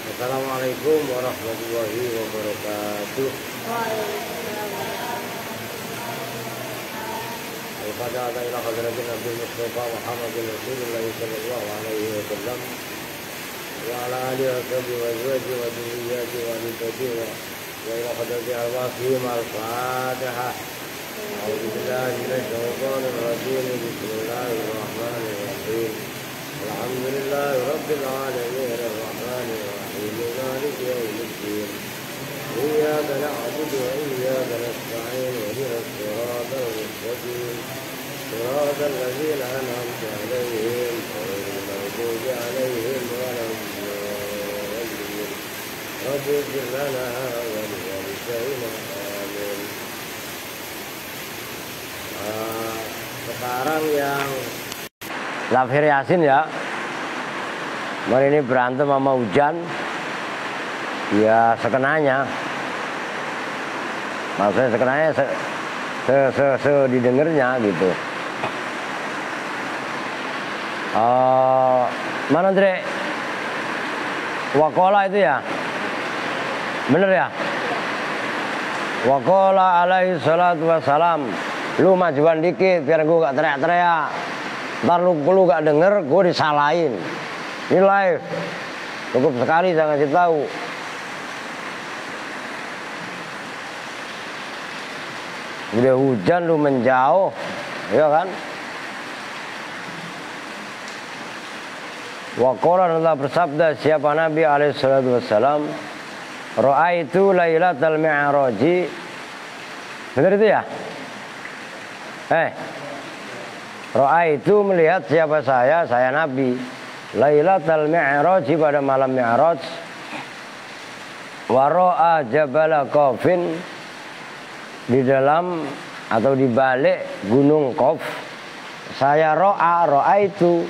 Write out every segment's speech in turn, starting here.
Assalamualaikum warahmatullahi wabarakatuh. Al-Fatihah ila hadratin Nabi Mustafa Muhammadin Rasulullah sallallahu alaihi wasallam wa ala alihi wa sahbihi wa azwajihi wa dhurriyyatihi wa alihi wa ila hadratin al-Wasihim al-Fatihah. A'udzu billahi minasy syaithanir rajim. Bismillahirrahmanirrahim. Alhamdulillahi rabbil alamin arrahmanir rahim maliki yaumiddin. Iyyaka na'budu wa iyyaka nasta'in ihdinas siratal mustaqim siratal ladzina an'amta 'alaihim ghairil maghdubi 'alaihim waladdallin. Rabbi ighfir lana wa liwalidayna amin. Sekarang yang Lafir Yasin ya. Hari ini berantem sama hujan. Ya sekenanya. Maksudnya sekenanya didengarnya gitu. Mana Andre? Wakola itu ya? Bener ya? Wakola alaihi salatu wassalam. Lu majuan dikit biar gue gak teriak-teriak. Ntar lu gak denger, gue disalahin. Ini live. Cukup sekali saya ngasih tahu. Udah hujan lu menjauh, ya kan? Waqala Allah bersabda siapa Nabi alaihi salatu wassalam, ra'aitu lailatal mi'raji. Benar itu ya? Ra'aitu melihat siapa saya Nabi. Lailatal mi'raji pada malam mi'raj. Wa ra'a jabala Qafin di dalam atau di balik gunung Qaf. Saya ra'aitu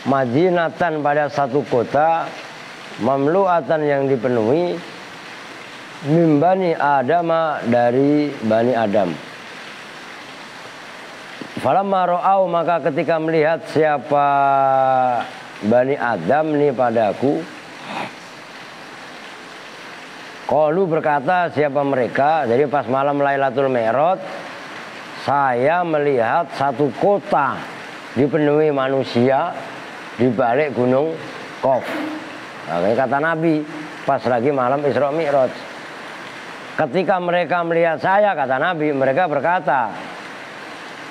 Madinatan pada satu kota mamlu'atan yang dipenuhi min bani Adama dari Bani Adam. Falamma ra'au maka ketika melihat siapa Bani Adam nih padaku, qalu berkata siapa mereka. Jadi pas malam Lailatul Mi'raj saya melihat satu kota dipenuhi manusia di balik gunung Qaf. Nah, kata Nabi pas lagi malam Isra Mi'raj. Ketika mereka melihat saya kata Nabi, mereka berkata,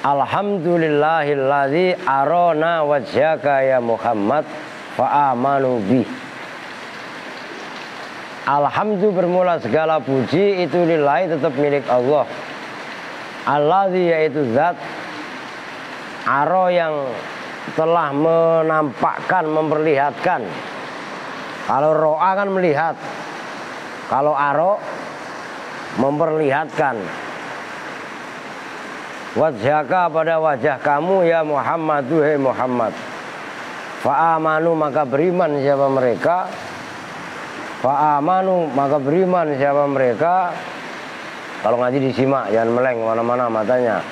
alhamdulillahilladzi arona wajhaka ya Muhammad fa amanu bih. Alhamdulillah bermula segala puji itu lillahi tetap milik Allah. Alladzi yaitu zat aro yang telah menampakkan, memperlihatkan. Kalau ro'a kan melihat. Kalau aro memperlihatkan. Wajhaka pada wajah kamu ya Muhammad, duhai Muhammad. Fa'amanu maka beriman siapa mereka. Fa'amanu maka beriman siapa mereka. Kalau ngaji disimak, jangan meleng mana-mana matanya.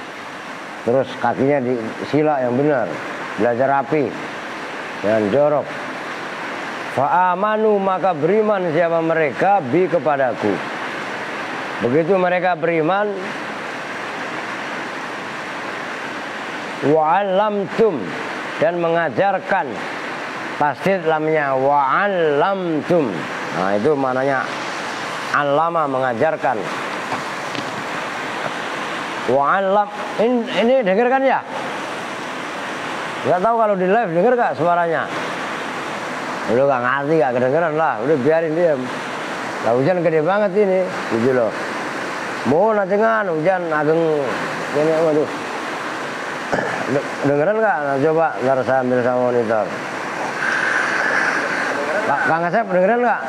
Terus kakinya disila yang benar. Belajar rapi, jangan jorok. Fa'amanu maka beriman siapa mereka bi kepadaku. Begitu mereka beriman, wa'allamtum dan mengajarkan. Tasdid lamnya wa'allamtum. Nah itu maknanya allama mengajarkan. Wa'allam ini denger kan ya? Gak tahu kalau di live denger gak suaranya? Udah gak ngerti, gak kedengeran lah. Udah biarin dia. Lah hujan gede banget ini gitu loh. Mau nacengan hujan ageng ini waduh. Dengeran nggak? Nah, coba ntar saya ambil sama monitor. Kang Asep dengeran nggak?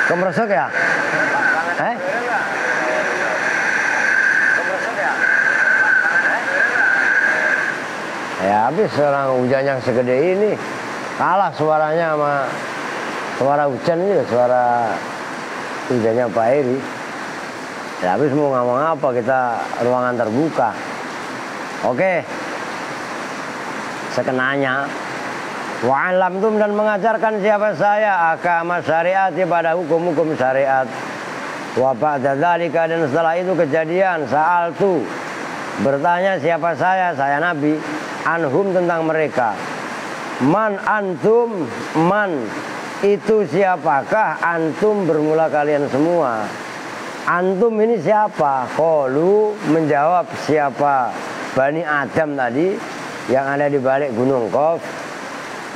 Kemeresek ya? Ya habis orang hujan yang segede ini kalah suaranya sama suara hujan ini, suara hujannya Pak Eri. Ya habis mau ngomong apa, kita ruangan terbuka. Oke, sekenanya Wa 'allamtum dan mengajarkan siapa saya agama syariat pada hukum-hukum syariat. Wa ba'da dzalika dan setelah itu kejadian sa'altu bertanya siapa saya Nabi anhum tentang mereka. Man antum, man itu siapakah antum bermula kalian semua. Antum ini siapa? Qalu menjawab siapa Bani Adam tadi yang ada di balik gunung Qaf.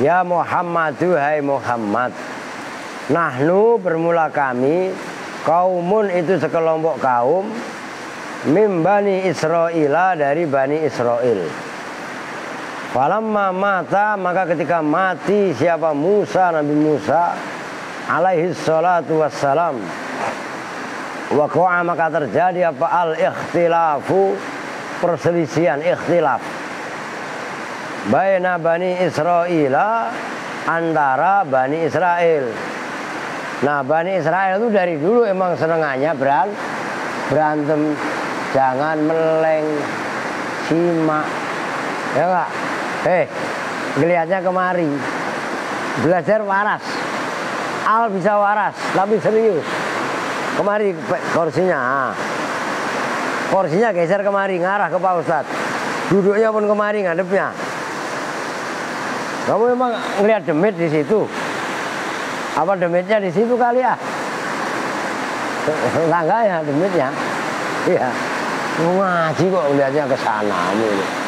Ya Muhammadu hai Muhammad. Nahnu bermula kami, kaumun itu sekelompok kaum, mim Bani Israila dari Bani Israel. Falamma mata maka ketika mati siapa Musa Nabi Musa alaihi salatu wassalam, waqa'a maka terjadi apa al-ikhtilafu perselisihan ikhtilaf baina Bani Israila antara Bani Israel. Nah Bani Israel itu dari dulu emang senengannya berantem, jangan meleng, simak, ya enggak? Ngelihatnya kemari, belajar waras, al bisa waras, tapi serius. Kemari kursinya, kursinya geser kemari, ngarah ke Pak Ustadz. Duduknya pun kemari, ngadepnya. Kamu emang ngelihat demit di situ? Apa demitnya di situ kali ya? Enggak ya demitnya. Iya. Ngaji kok lihatnya ke sana ini.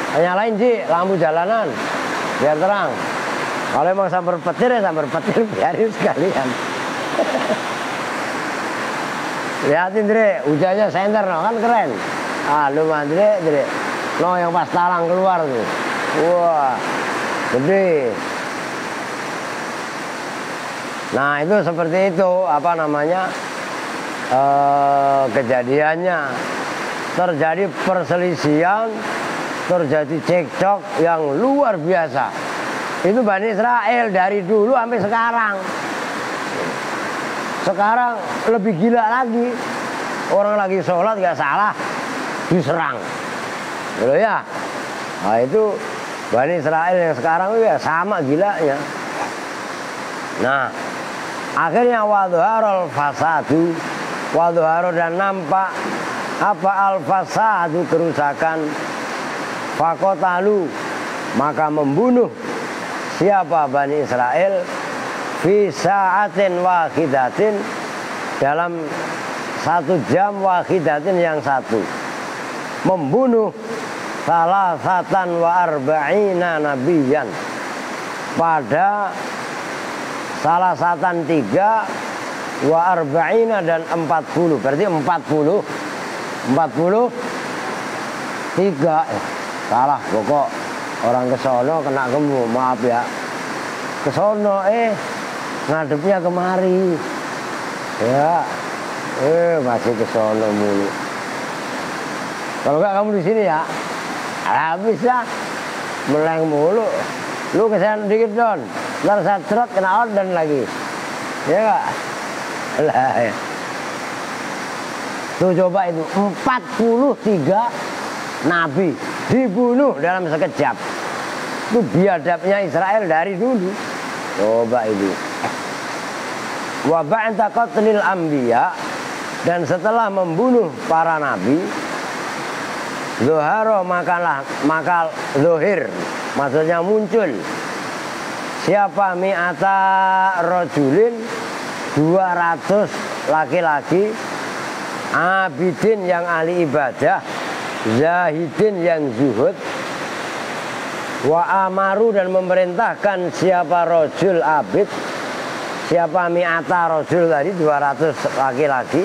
Nyalain sih lampu jalanan biar terang. Kalau emang sambar petir ya sambar petir biarin sekalian. Lihatin Dre, hujannya senter no, kan keren. Ah lu mah Dre. No yang pas talang keluar tuh. Wah, gede. Nah itu seperti itu apa namanya kejadiannya, terjadi perselisihan, terjadi cekcok yang luar biasa. Itu Bani Israel dari dulu sampai sekarang. Sekarang lebih gila lagi. Orang lagi sholat gak salah diserang, gitu ya. Nah itu Bani Israel yang sekarang itu ya sama gilanya. Nah akhirnya wadharul fasadu, wadharu dan nampak apa al fasadu kerusakan. Fakotalu maka membunuh siapa Bani Israel fi sa'atin wahidatin dalam 1 jam wahidatin yang satu, membunuh salasatan wa arba'ina nabiyan pada salasatan 3 wa arba'ina dan 40, berarti 43 salah pokok orang kesono kena gemu, maaf ya, kesono ngadepnya kemari ya, masih kesono mulu. Kalau enggak kamu di sini ya habis ya, meleng mulu. Lu kesana dikit Don, ntar saya cerot kena ordan lagi, ya enggak? Lah ya. Tuh coba itu 43 nabi dibunuh dalam sekejap. Itu biadabnya Israel dari dulu. Coba itu. Wa ba'da qatlil anbiya, dan setelah membunuh para nabi, zuharo maka zuhir, maksudnya muncul siapa mi'ata rojulin 200 laki-laki, abidin yang ahli ibadah, zahidin yang zuhud, wa amaru dan memerintahkan siapa rojul abid, siapa mi'ata rojul tadi 200 laki-laki,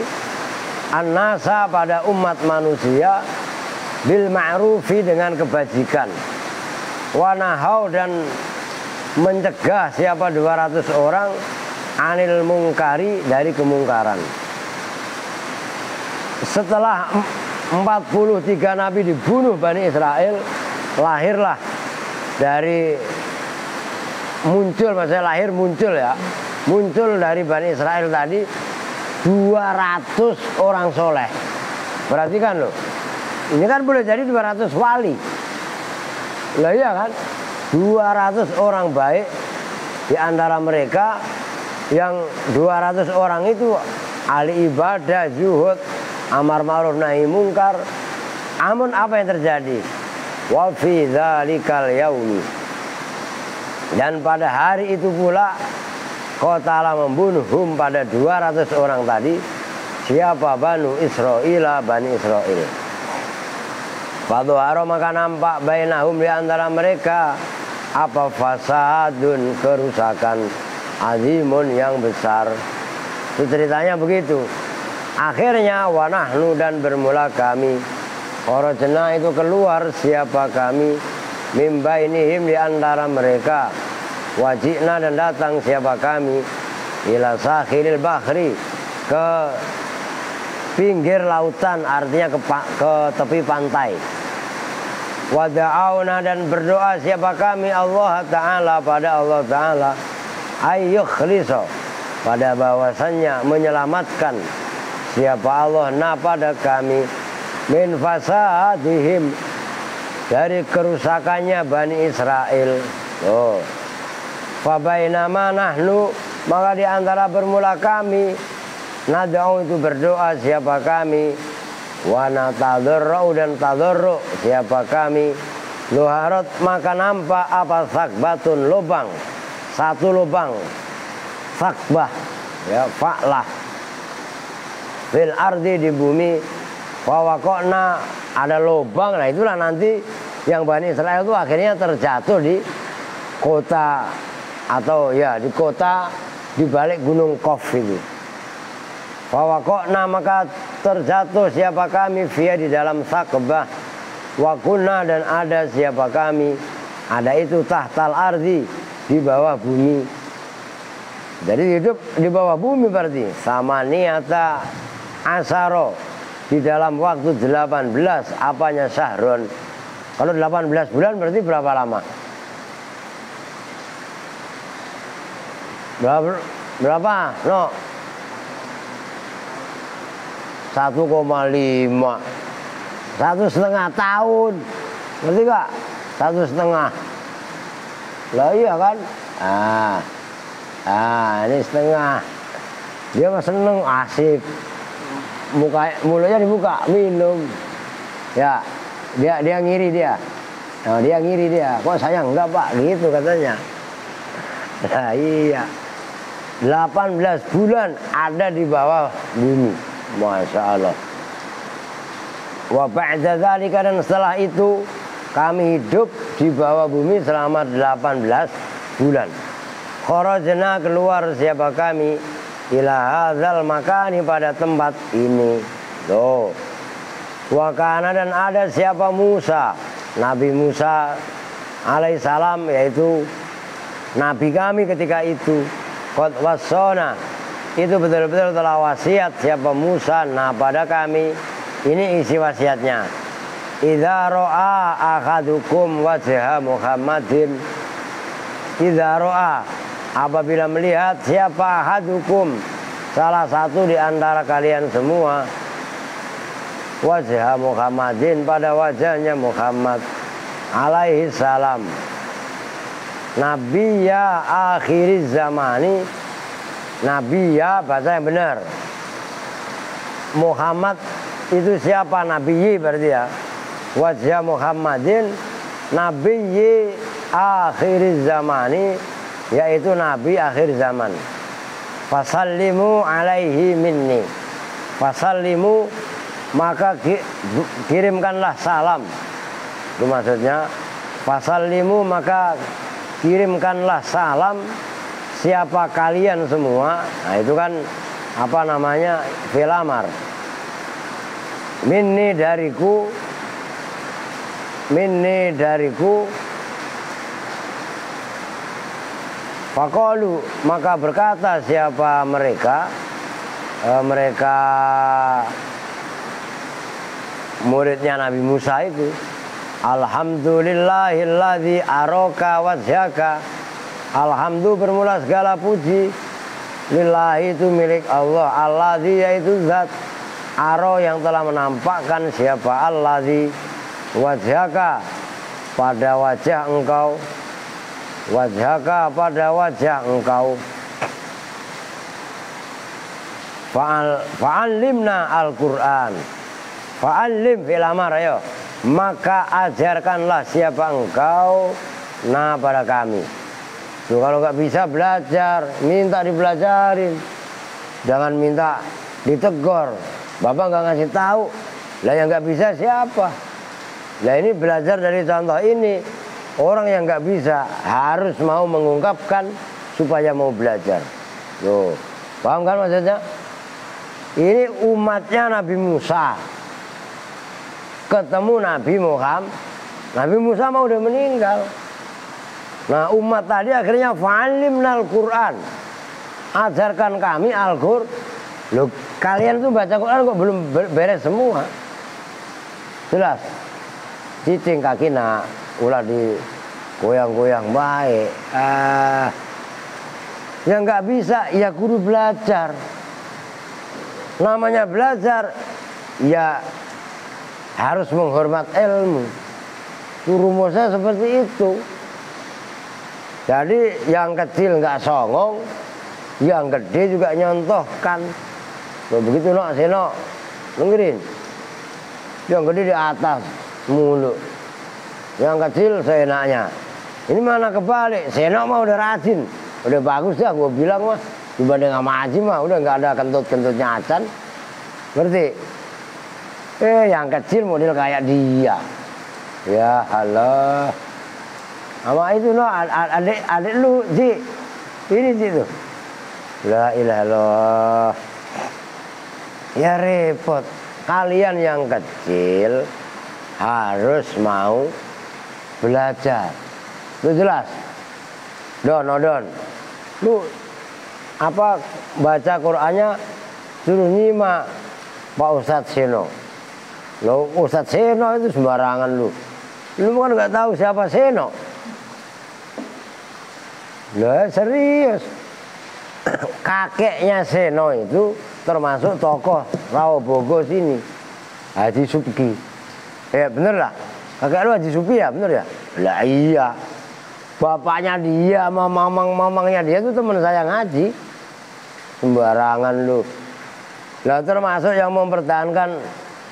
an-nasa pada umat manusia, bil ma'rufi dengan kebajikan, wa nahau dan mencegah siapa 200 orang, anil mungkari dari kemungkaran. Setelah 43 nabi dibunuh Bani Israel, lahirlah dari muncul, maksudnya lahir muncul ya, muncul dari Bani Israel tadi 200 orang soleh. Perhatikan loh, ini kan boleh jadi 200 wali. Lah iya kan, 200 orang baik di antara mereka, yang 200 orang itu ahli ibadah, zuhud, amar ma'ruf nahi mungkar. Amun apa yang terjadi? Wa fi dzalikal yaumi, dan pada hari itu pula qatala membunuhum pada 200 orang tadi. Siapa? Banu Israil, Bani Israil. Fadhara maka nampak bainahum di antara mereka apa? Fasadun, kerusakan, azimun yang besar. Itu ceritanya begitu. Akhirnya wanahnu, dan bermula kami, kharajna itu keluar, siapa kami, mimbainihim di antara mereka, wajibna dan datang siapa kami, ila sakhiril bahri, ke pinggir lautan, artinya ke tepi pantai. Wada'auna, dan berdoa siapa kami, Allah Ta'ala, pada Allah Ta'ala, ayyukhliso, pada bahwasannya menyelamatkan siapa Allah na pada kami, min fasadihim, dari kerusakannya Bani Israel. Oh. Fabainama nahnu, maka di antara bermula kami, nad'u itu berdoa siapa kami, wa natadharru, dan tadharru siapa kami, luharat maka nampak apa? Sakbatun, lubang, satu lubang, sakbah ya, fa'lah, fil ardi, di bumi. Wawakokna, ada lubang. Nah itulah nanti yang Bani Israel itu akhirnya terjatuh di kota, atau ya di kota di balik gunung Qaf itu. Wawakokna, maka terjatuh siapa kami, via di dalam sakbah. Wakunna, dan ada siapa kami, ada itu tahtal ardi, di bawah bumi. Jadi hidup di bawah bumi berarti sama niata asaro, di dalam waktu 18 apanya syahron. Kalau 18 bulan berarti berapa lama? Berapa? No. 1,5. 1,5 tahun. Ngerti gak? 1,5. Lah iya kan? Ini setengah. Dia mah seneng, asik. Mulutnya dibuka, minum. Ya, dia ngiri dia. Nah, dia ngiri dia. Kok saya enggak, Pak? Gitu katanya. Nah, iya. 18 bulan ada di bawah bumi. Masya Allah. Wa ba'da dzalika, dan setelah itu kami hidup di bawah bumi selama 18 bulan. Kharajna, keluar siapa kami, ila hadzal makani, pada tempat ini. Tuh. Wa kana, dan ada siapa Musa, Nabi Musa alaihissalam, yaitu nabi kami ketika itu. Qad wassana, itu betul-betul telah wasiat siapa Musa nah pada kami. Ini isi wasiatnya. Idza ra'a ahadukum wajha Muhammadin, idza ra'a, apabila melihat siapa ahadukum, salah satu di antara kalian semua, wajah Muhammadin, pada wajahnya Muhammad alaihi salam, Nabiya akhiriz zamani, Nabiya bahasa yang benar. Muhammad itu siapa? Nabiyyi berarti ya. Wajah Muhammadin Nabiyyi akhiriz zamani, yaitu Nabi akhir zaman. Fasallimu alaihi minni, fasallimu, maka kirimkanlah salam. Itu maksudnya. Fasallimu, maka kirimkanlah salam siapa kalian semua. Nah itu kan apa namanya, fi'il amar. Minni, dariku, minni, dariku. Faqalu, maka berkata siapa mereka, mereka muridnya Nabi Musa itu, alhamdulillahilladzi araka wajhaka, alhamdulillah, bermula segala puji, lillahi, itu milik Allah, alladzi, yaitu zat, aro, yang telah menampakkan siapa, alladzi, wajhaka, pada wajah engkau, wajhaka pada wajah engkau. Fa'allimna Al-Quran. Fa'allim fil amar, ayo. Maka ajarkanlah siapa engkau nah pada kami. Tuh, kalau nggak bisa belajar, minta dipelajarin. Jangan minta ditegor. Bapak nggak ngasih tahu. Lah yang nggak bisa siapa? Lah ini belajar dari contoh ini. Orang yang nggak bisa harus mau mengungkapkan supaya mau belajar. Tuh, paham kan maksudnya? Ini umatnya Nabi Musa ketemu Nabi Muhammad. Nabi Musa mau udah meninggal. Nah umat tadi akhirnya fa'alimnal Quran, ajarkan kami Al-Qur'an. Loh, kalian tuh baca Quran kok belum beres semua. Jelas cicing kaki nak ulah di goyang-goyang baik. Yang nggak bisa ya guru belajar. Namanya belajar ya harus menghormat ilmu. Rumusnya seperti itu. Jadi yang kecil nggak songong, yang gede juga nyontohkan. Begitu nok seno, dengerin. Yang gede di atas mulu, yang kecil seenaknya. Ini mana kebalik, seno mah udah rajin, udah bagus dah. Gue bilang mah dibanding sama Haji mah udah nggak ada kentut-kentutnya acan. Ngerti? Yang kecil model kayak dia. Ya Allah. Sama itu no, adik lu Ji. Ini Ji tuh. La ilaha illallah. Ya repot. Kalian yang kecil harus mau belajar. Itu jelas. Don. Lu apa baca Qur'annya suruh nyimak Pak Ustadz Seno. Lo Ustadz Seno itu sembarangan lu. Lu kan nggak tahu siapa Seno. Lah serius. Kakeknya Seno itu termasuk tokoh Rawobogo sini. Haji Subki. Ya bener lah. Kakek lu Haji Subki ya, bener ya? Lah iya. Bapaknya dia sama mamangnya dia itu teman saya ngaji. Sembarangan lu. Lah termasuk yang mempertahankan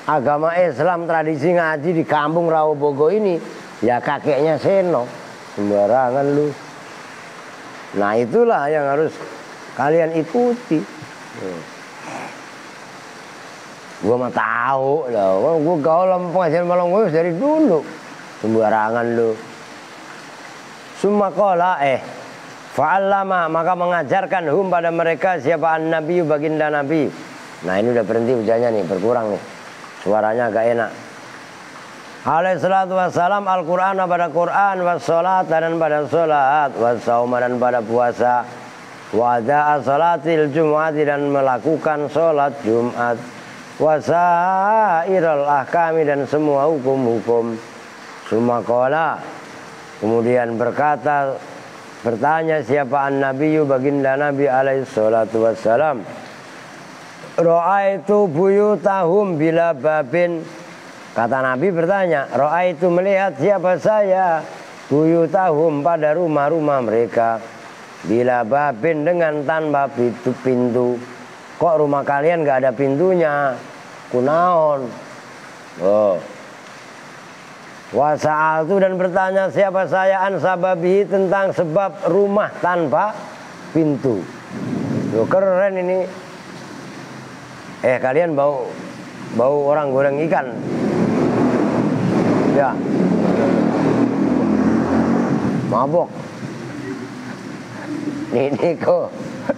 agama Islam tradisi ngaji di kampung Rawobogo ini ya kakeknya Seno. Sembarangan lu. Nah itulah yang harus kalian ikuti. Gua mah tahu lah, gua gaul sama pengajian malam gue dari dulu. Sembarangan lu. Summa qala fa'allama, maka mengajarkan hum pada mereka siapa an-nabi baginda nabi. Nah ini udah berhenti hujannya nih, berkurang nih. Suaranya agak enak. Alaihi salatu wassalam Al-Quran pada Quran, wassalat dan pada sholat, wassauma dan pada puasa, wada'a sholatil jum'ati dan melakukan sholat Jumat, wasairal ahkami dan semua hukum-hukum. Sumaqala, kemudian bertanya siapa an-nabiyyu baginda Nabi alaihi salatu wassalam. Ra'aitu buyutahum bila babin. Kata Nabi bertanya, ra'aitu melihat siapa saya buyutahum pada rumah-rumah mereka bila babin dengan tanpa pintu. Kok rumah kalian gak ada pintunya? Kunaon? Oh. Wasa'altu dan bertanya siapa saya an sababihi tentang sebab rumah tanpa pintu. Loh, keren ini. Kalian bau orang goreng ikan. Ya. Mabok.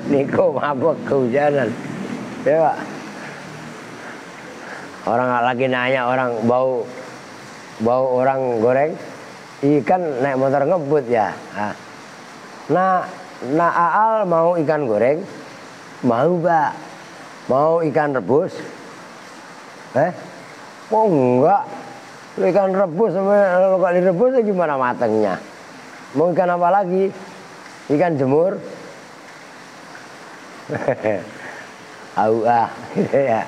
Niko mabok kehujanan. Ya Pak. Orang lagi nanya orang bau orang goreng ikan naik motor ngebut ya. Nah Aal mau ikan goreng? Mau Pak. Mau ikan rebus? Oh enggak. Ikan rebus, kalau direbus gimana matangnya? Mau ikan apa lagi? Ikan jemur? Gitu ya.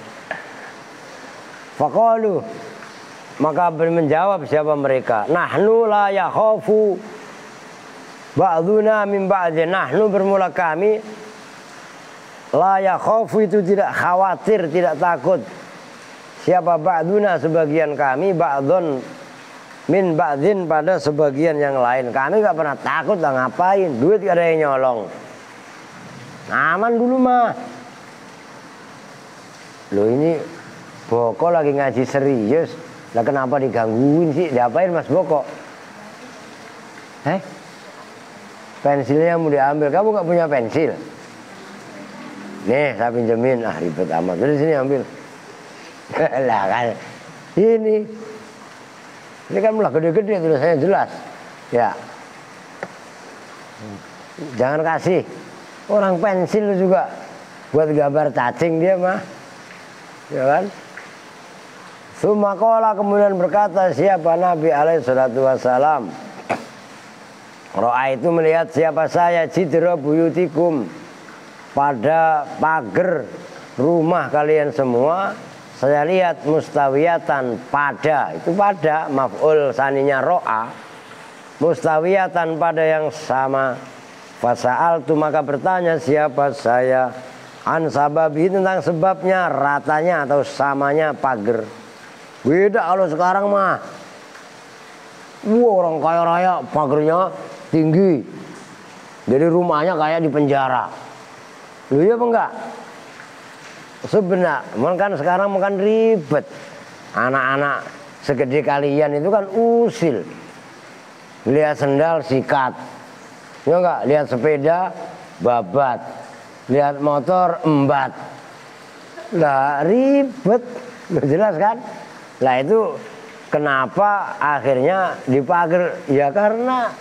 Faqalu, maka menjawab siapa mereka? Nahnu la yakhafu Ba'duna min ba'din, nahnu bermula kami, la yakhafu itu tidak khawatir, tidak takut. Siapa ba'duna sebagian kami, ba'dun min ba'din pada sebagian yang lain. Kami gak pernah takut lah ngapain, duit gak ada yang nyolong. Aman dulu mah. Loh ini Boko lagi ngaji serius. Lah kenapa digangguin sih? Diapain Mas Boko? Pensilnya mau diambil. Kamu gak punya pensil? Nih saya pinjemin. Ah ribet amat. Dari sini ambil. Lah kan. Ini kan mulai gede-gede tulisannya jelas. Ya. Jangan kasih. Orang pensil juga buat gambar cacing dia mah. Ya kan? Sumakola kemudian berkata siapa Nabi alaihi salatu wassalam. Ro'a itu melihat siapa saya jidra buyutikum, pada pagar rumah kalian semua. Saya lihat mustawiyatan, pada, itu pada maf'ul saninya ro'a, mustawiyatan pada yang sama. Fasa'altu maka bertanya siapa saya an sababi tentang sebabnya, ratanya atau samanya pagar. Beda kalau sekarang mah. Wah orang kaya raya pagernya tinggi. Jadi rumahnya kayak di penjara. Loh iya apa enggak? Sebenarnya kan sekarang kan ribet. Anak-anak segede kalian itu kan usil. Lihat sendal sikat. Ya enggak? Lihat sepeda babat. Lihat motor embat. Lah ribet. Jelas kan? Lah itu kenapa akhirnya dipagar? Ya karena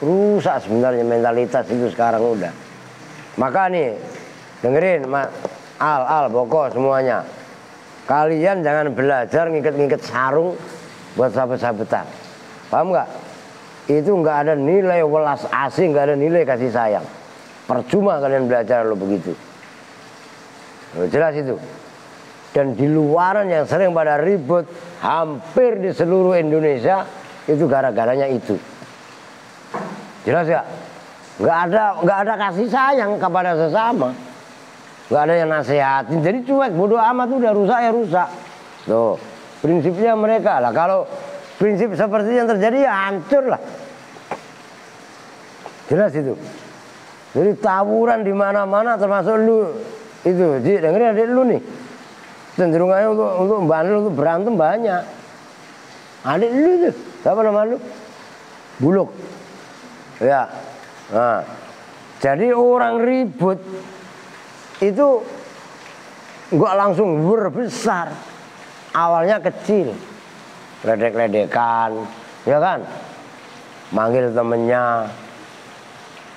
rusak sebenarnya mentalitas itu sekarang udah. Maka nih dengerin Mas Al Boko semuanya. Kalian jangan belajar ngiket-ngiket sarung buat sahabat-sahabatan. Paham nggak? Itu nggak ada nilai welas asih, nggak ada nilai kasih sayang. Percuma kalian belajar lo begitu. Jelas itu. Dan di luaran yang sering pada ribut hampir di seluruh Indonesia itu gara-garanya itu. Jelas ya? Nggak ada kasih sayang kepada sesama. Nggak ada yang nasihatin. Jadi cuek, bodoh amat udah rusak ya rusak. Tuh, prinsipnya mereka lah. Kalau prinsip seperti yang terjadi ya hancur lah. Jelas itu. Jadi tawuran di mana-mana termasuk lu itu. Dengerin adik lu nih. Cenderungannya untuk bandel, untuk berantem banyak. Adik lu tuh, siapa nama lu? Buluk. Ya. Nah, jadi orang ribut itu nggak langsung berbesar. Awalnya kecil, ledek-ledekan, ya kan? Manggil temennya.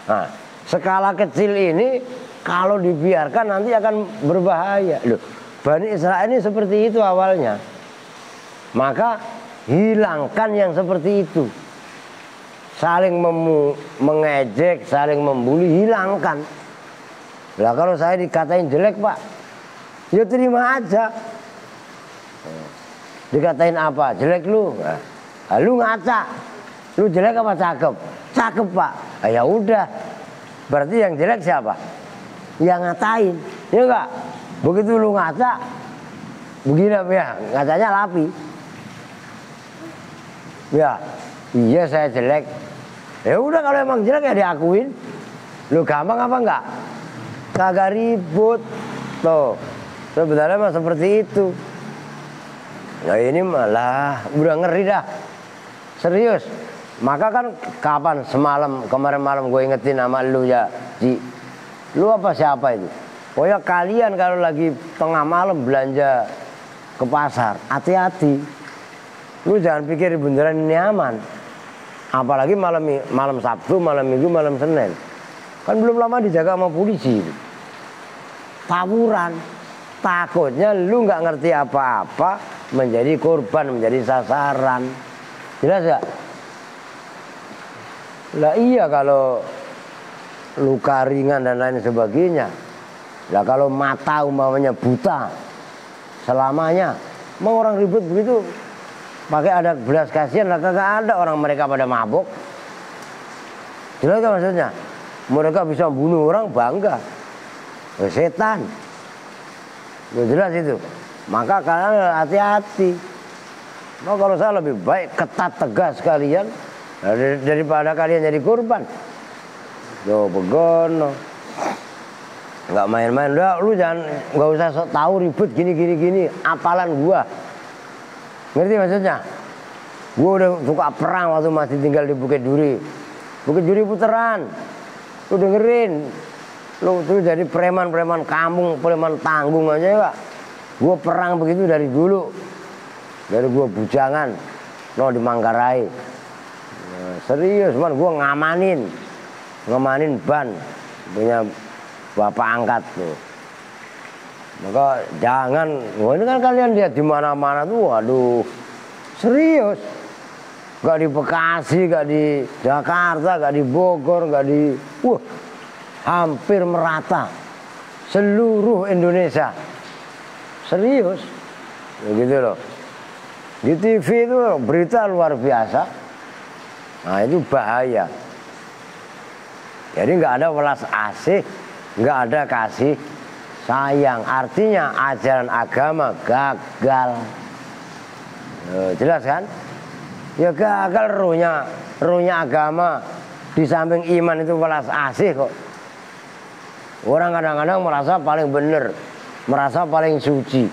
Nah, skala kecil ini kalau dibiarkan nanti akan berbahaya. Loh, Bani Israil ini seperti itu awalnya. Maka hilangkan yang seperti itu. Saling mengejek, saling membuli, hilangkan. Lah kalau saya dikatain jelek Pak, ya terima aja. Dikatain apa? Jelek lu. Nah, lu ngaca. Lu jelek apa cakep? Cakep Pak. Nah, ya udah. Berarti yang jelek siapa? Yang ngatain. Ya enggak? Begitu lu ngaca, begini ya, ngacanya lapi. Ya, iya saya jelek. Ya udah kalau emang jelek ya diakuin. Lu gampang apa enggak? Kagak ribut. Tuh, sebenarnya mah seperti itu. Nah ini malah udah ngeri dah. Serius. Maka kan kapan semalam, kemarin malam gue ingetin sama lu ya, Ji. Lu apa siapa itu? Oh ya kalian kalau lagi tengah malam belanja ke pasar, hati-hati. Lu jangan pikir beneran ini aman. Apalagi malam Sabtu, malam Minggu, malam Senin. Kan belum lama dijaga sama polisi. Tawuran. Takutnya lu nggak ngerti apa-apa menjadi korban, menjadi sasaran. Jelas gak? Lah iya kalau luka ringan dan lain sebagainya. Lah kalau mata umpamanya buta selamanya, mau orang ribut begitu pakai ada belas kasihan lah, kagak ada, orang mereka pada mabuk. Jelas kan maksudnya? Mereka bisa bunuh orang bangga. Setan. Jelas itu. Maka kalian hati-hati. Nah, kalau saya lebih baik ketat tegas kalian daripada kalian jadi korban. Yo begono. Nggak main-main. Lu jangan, nggak usah sok tahu ribut gini. Apalan gua. Ngerti maksudnya? Gua udah suka perang waktu masih tinggal di Bukit Duri. Bukit Duri puteran. Lu dengerin. Lu tuh jadi preman-preman kampung, preman tanggung aja ya, Pak. Gua perang begitu dari dulu. Dari gua bujangan di Manggarai. Nah, serius man, gua ngamanin ban punya bapak angkat tuh. Maka jangan, ini kan kalian lihat di mana-mana tuh, waduh, serius. Gak di Bekasi, gak di Jakarta, gak di Bogor, gak di, hampir merata seluruh Indonesia. Serius, begitu loh. Di TV itu berita luar biasa. Nah itu bahaya. Jadi nggak ada welas asih, nggak ada kasih sayang. Artinya ajaran agama gagal. Jelas kan? Ya gagal ruhnya agama. Di samping iman itu welas asih kok. Orang kadang-kadang merasa paling benar, merasa paling suci.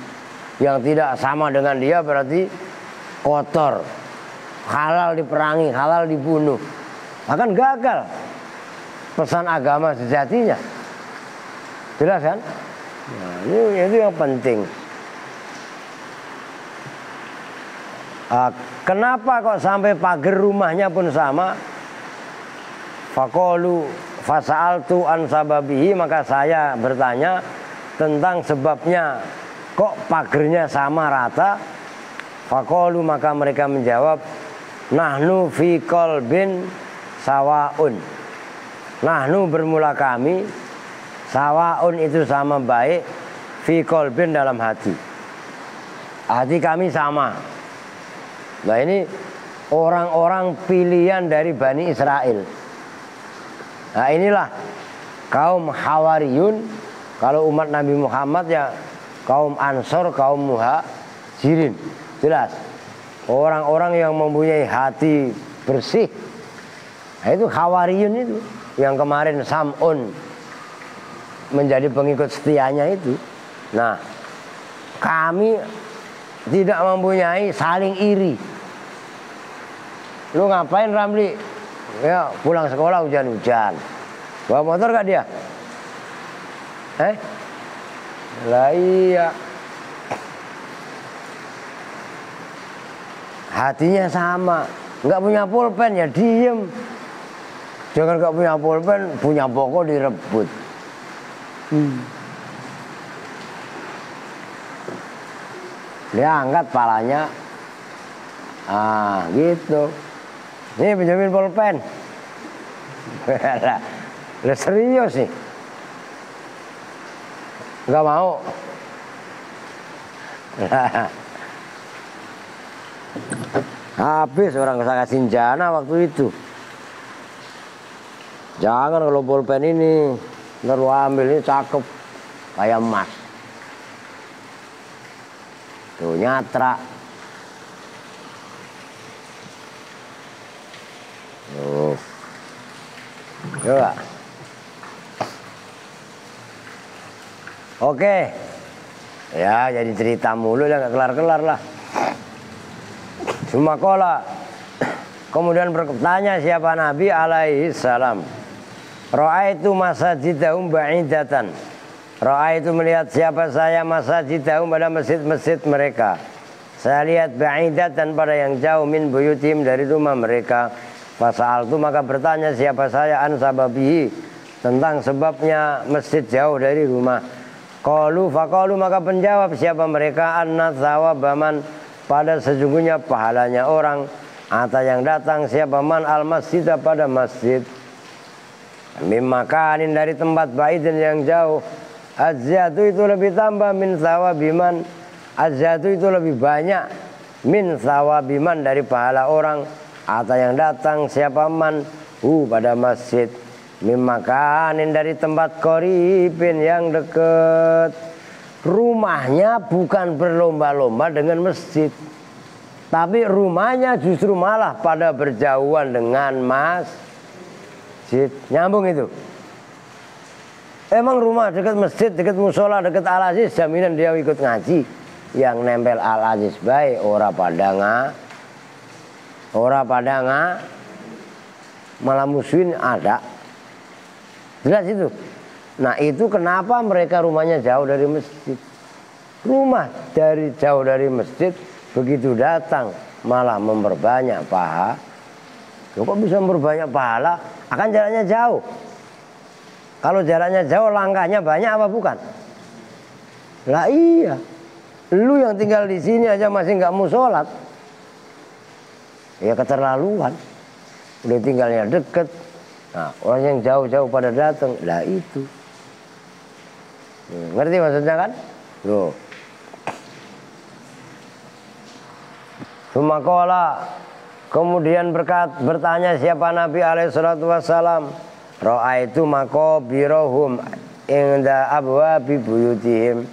Yang tidak sama dengan dia berarti kotor, halal diperangi, halal dibunuh. Akan gagal pesan agama sejatinya. Jelas kan? Nah, itu yang penting. Kenapa kok sampai pagar rumahnya pun sama? Faqalu fasa'altu an sababihi, maka saya bertanya tentang sebabnya kok pagernya sama rata. Faqalu, maka mereka menjawab, nahnu fi qalbin sawaun. Nahnu bermula kami, sawaun itu sama baik, fi qalbin dalam hati. Hati kami sama. Nah ini orang-orang pilihan dari Bani Israel. Nah inilah kaum Hawariyun. Kalau umat Nabi Muhammad ya kaum Ansor, kaum Muhajirin. Jelas. Orang-orang yang mempunyai hati bersih. Nah itu Hawariyun itu. Yang kemarin Sam'un menjadi pengikut setianya itu. Nah kami tidak mempunyai saling iri. Lu ngapain Ramli? Ya pulang sekolah hujan-hujan. Bawa motor gak dia? Lah iya. Hatinya sama. Nggak punya pulpen ya diem. Jangan nggak punya pulpen, punya pokok direbut. Dia angkat palanya. Gitu. Ini pinjamin pulpen. Lah serius nih. Nggak mau. Habis orang kasih jana waktu itu. Jangan kalau pulpen ini ntar lu ambil, ini cakep kayak emas. Tuh nyatra. Tuh. Coba. Oke. Ya jadi cerita mulu ya, gak kelar-kelar lah. Sumakola. Kemudian bertanya siapa Nabi alaihi salam. Ra'aitu masajidahum ba'idatan. Ra'aitu melihat siapa saya masajidahum pada masjid-masjid mereka. Saya lihat ba'idatan pada yang jauh min buyutim dari rumah mereka. Fasa'altu, maka bertanya siapa saya an sababihi, tentang sebabnya masjid jauh dari rumah. Qalu faqalu, maka penjawab siapa mereka, anna thawabaman, pada sesungguhnya pahalanya orang ata yang datang siapa man al masjid, pada masjid. Mimakanin, dari tempat baidin yang jauh. Azyatu itu lebih tambah min thawabiman. Azyatu itu lebih banyak min thawabiman, dari pahala orang ata yang datang siapa man pada masjid, mimakanin dari tempat koribin yang dekat. Rumahnya bukan berlomba-lomba dengan masjid, tapi rumahnya justru malah pada berjauhan dengan masjid. Nyambung itu. Emang rumah dekat masjid, dekat musola, dekat Al-Aziz, jaminan dia ikut ngaji. Yang nempel Al-Aziz baik ora pada malah musuhin ada. Jelas itu. Nah itu kenapa mereka rumahnya jauh dari masjid. Rumah jauh dari masjid, begitu datang malah memperbanyak pahala. Kok bisa memperbanyak pahala? Akan jaraknya jauh. Kalau jaraknya jauh, langkahnya banyak apa bukan? Lah iya. Lu yang tinggal di sini aja masih nggak mau sholat, ya keterlaluan. Udah tinggalnya deket. Nah orang yang jauh-jauh pada datang, lah itu. Ngerti maksudnya kan? Loh. Sumakola, kemudian bertanya siapa Nabi alaihissalatu wassalam. Ra'aitu maqabirohum inda abwabi buyutihim.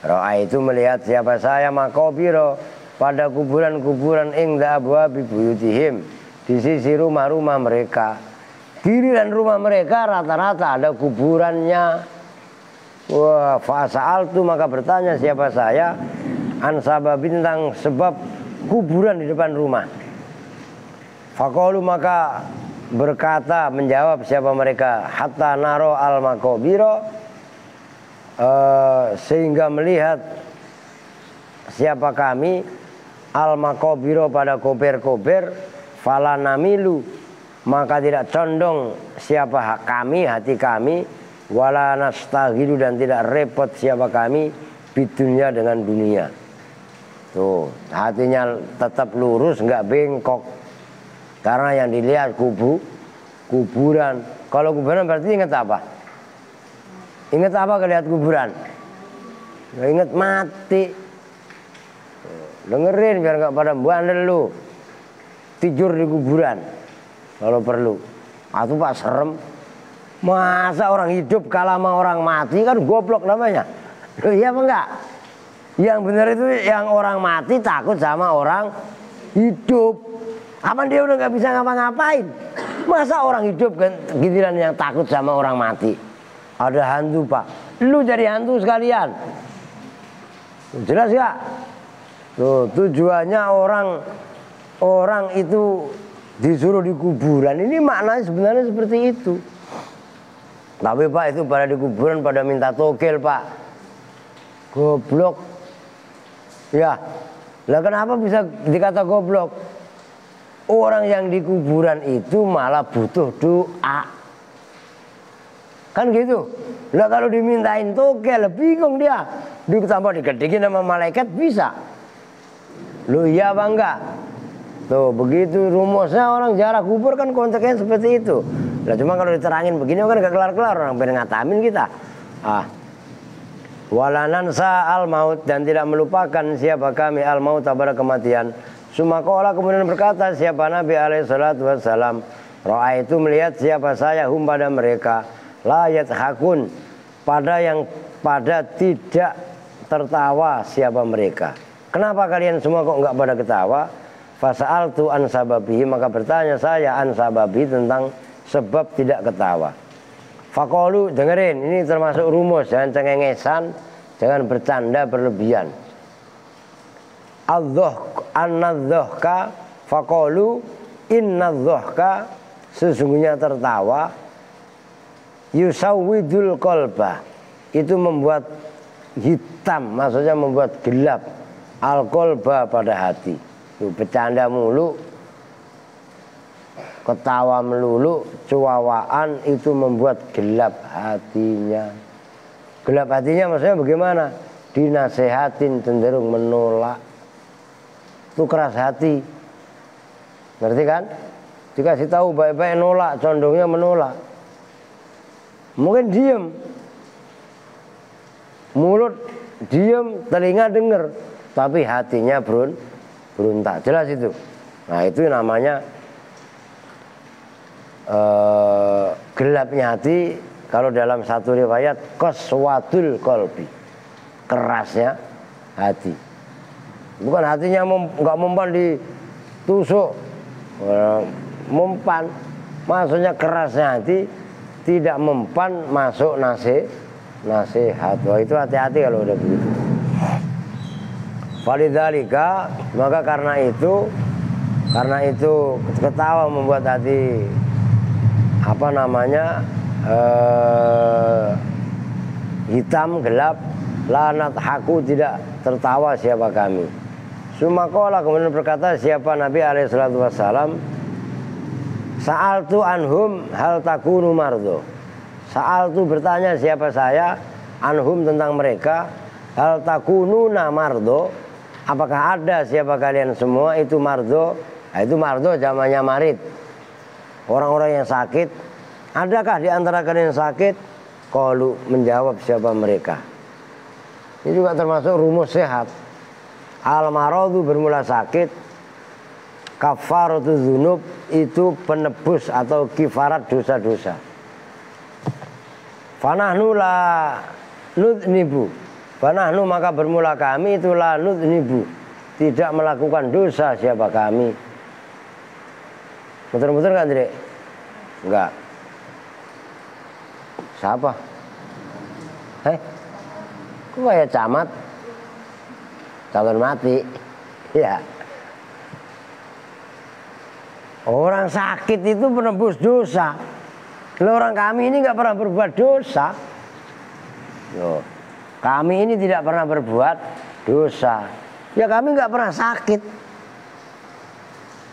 Ra'aitu melihat siapa saya maqabiro pada kuburan-kuburan inda abwabi buyutihim, di sisi rumah-rumah mereka. Giliran rumah mereka rata-rata ada kuburannya. Wah, fasa'altu maka bertanya siapa saya an sabab bintang sebab kuburan di depan rumah. Faqalu maka berkata menjawab siapa mereka hatta naro al maqabiro, sehingga melihat siapa kami al maqabiro pada kober-kober, fala namilu maka tidak condong siapa kami hati kami, wala nastaghilu dan tidak repot siapa kami bidunya dengan dunia. Tuh hatinya tetap lurus nggak bengkok, karena yang dilihat kuburan. Kalau kuburan berarti ingat apa? Ingat apa kalau lihat kuburan? Ya, ingat mati. Dengerin biar nggak pada bandel lu. Tidur di kuburan kalau perlu. Atau Pak serem. Masa orang hidup kalah sama orang mati, kan goblok namanya. Loh iya apa enggak? Yang benar itu yang orang mati takut sama orang hidup. Apa dia udah nggak bisa ngapa-ngapain? Masa orang hidup kan giliran yang takut sama orang mati? Ada hantu Pak, lu jadi hantu sekalian. Jelas gak? Tuh tujuannya orang itu disuruh di kuburan. Ini maknanya sebenarnya seperti itu. Tapi Pak itu pada di kuburan pada minta togel Pak. Goblok. Ya, lah kenapa bisa dikata goblok? Orang yang di kuburan itu malah butuh doa. Kan gitu. Lah kalau dimintain togel bingung dia. Ditambah digedegin sama malaikat bisa. Loh iya apa enggak? Tuh begitu rumusnya orang ziarah kubur kan konsekuensinya seperti itu. Lah cuma kalau diterangin begini kan gak kelar-kelar, orang pengen ngatamin kita. Walanansa al maut dan tidak melupakan siapa kami al maut pada kematian. Sumakola kemudian berkata siapa Nabi alaihissalatu wassalam. Ro'a itu melihat siapa saya hum pada mereka. Layat hakun pada tidak tertawa siapa mereka. Kenapa kalian semua kok enggak pada ketawa? Fasa'altu an sababihi maka bertanya saya an sababi tentang sebab tidak ketawa. Faqalu dengerin ini termasuk rumus, jangan cengengesan, jangan bercanda berlebihan. An-nadhka faqalu inna-dhahka sesungguhnya tertawa yusawwidul qalba itu membuat hitam, maksudnya membuat gelap al-qalba pada hati. Tuh, bercanda mulu, ketawa melulu, cuawaan itu membuat gelap hatinya. Gelap hatinya maksudnya bagaimana? Dinasehatin cenderung menolak. Itu keras hati. Ngerti kan? Dikasih tahu baik-baik nolak, condongnya menolak. Mungkin diem. Mulut diem, telinga denger, tapi hatinya berontak. Jelas itu. Nah, itu namanya gelapnya hati, kalau dalam satu riwayat qaswatul qalbi, kerasnya hati. Bukan hatinya nggak mempan ditusuk, mempan, maksudnya kerasnya hati, tidak mempan masuk nasihat. Wah, itu hati-hati kalau udah begitu. Falidzalika, maka karena itu ketawa membuat hati hitam gelap, lanat haku, tidak tertawa siapa kami. Sumakola, kemudian berkata siapa Nabi alaihissalatu wassalam, sa'altu anhum hal takunu mardo. Sa'altu, bertanya siapa saya, anhum, tentang mereka, hal takununa mardo, apakah ada siapa kalian semua itu mardo. Nah, itu mardo zamannya marid, orang-orang yang sakit. Adakah di antara kalian yang sakit? Qalu, menjawab siapa mereka. Ini juga termasuk rumus sehat. Al-maradu, bermula sakit. Kafaratu dzunub, itu penebus atau kifarat dosa-dosa. Fanahnu la nudnibu, fanahnu, maka bermula kami itu la nudnibu, tidak melakukan dosa siapa kami. Muter-muter kan Dek? Enggak. Siapa? Kok kayak camat? Calon mati. Ya. Orang sakit itu penebus dosa. Loh, orang kami ini nggak pernah berbuat dosa. Loh, kami ini tidak pernah berbuat dosa. Ya kami nggak pernah sakit.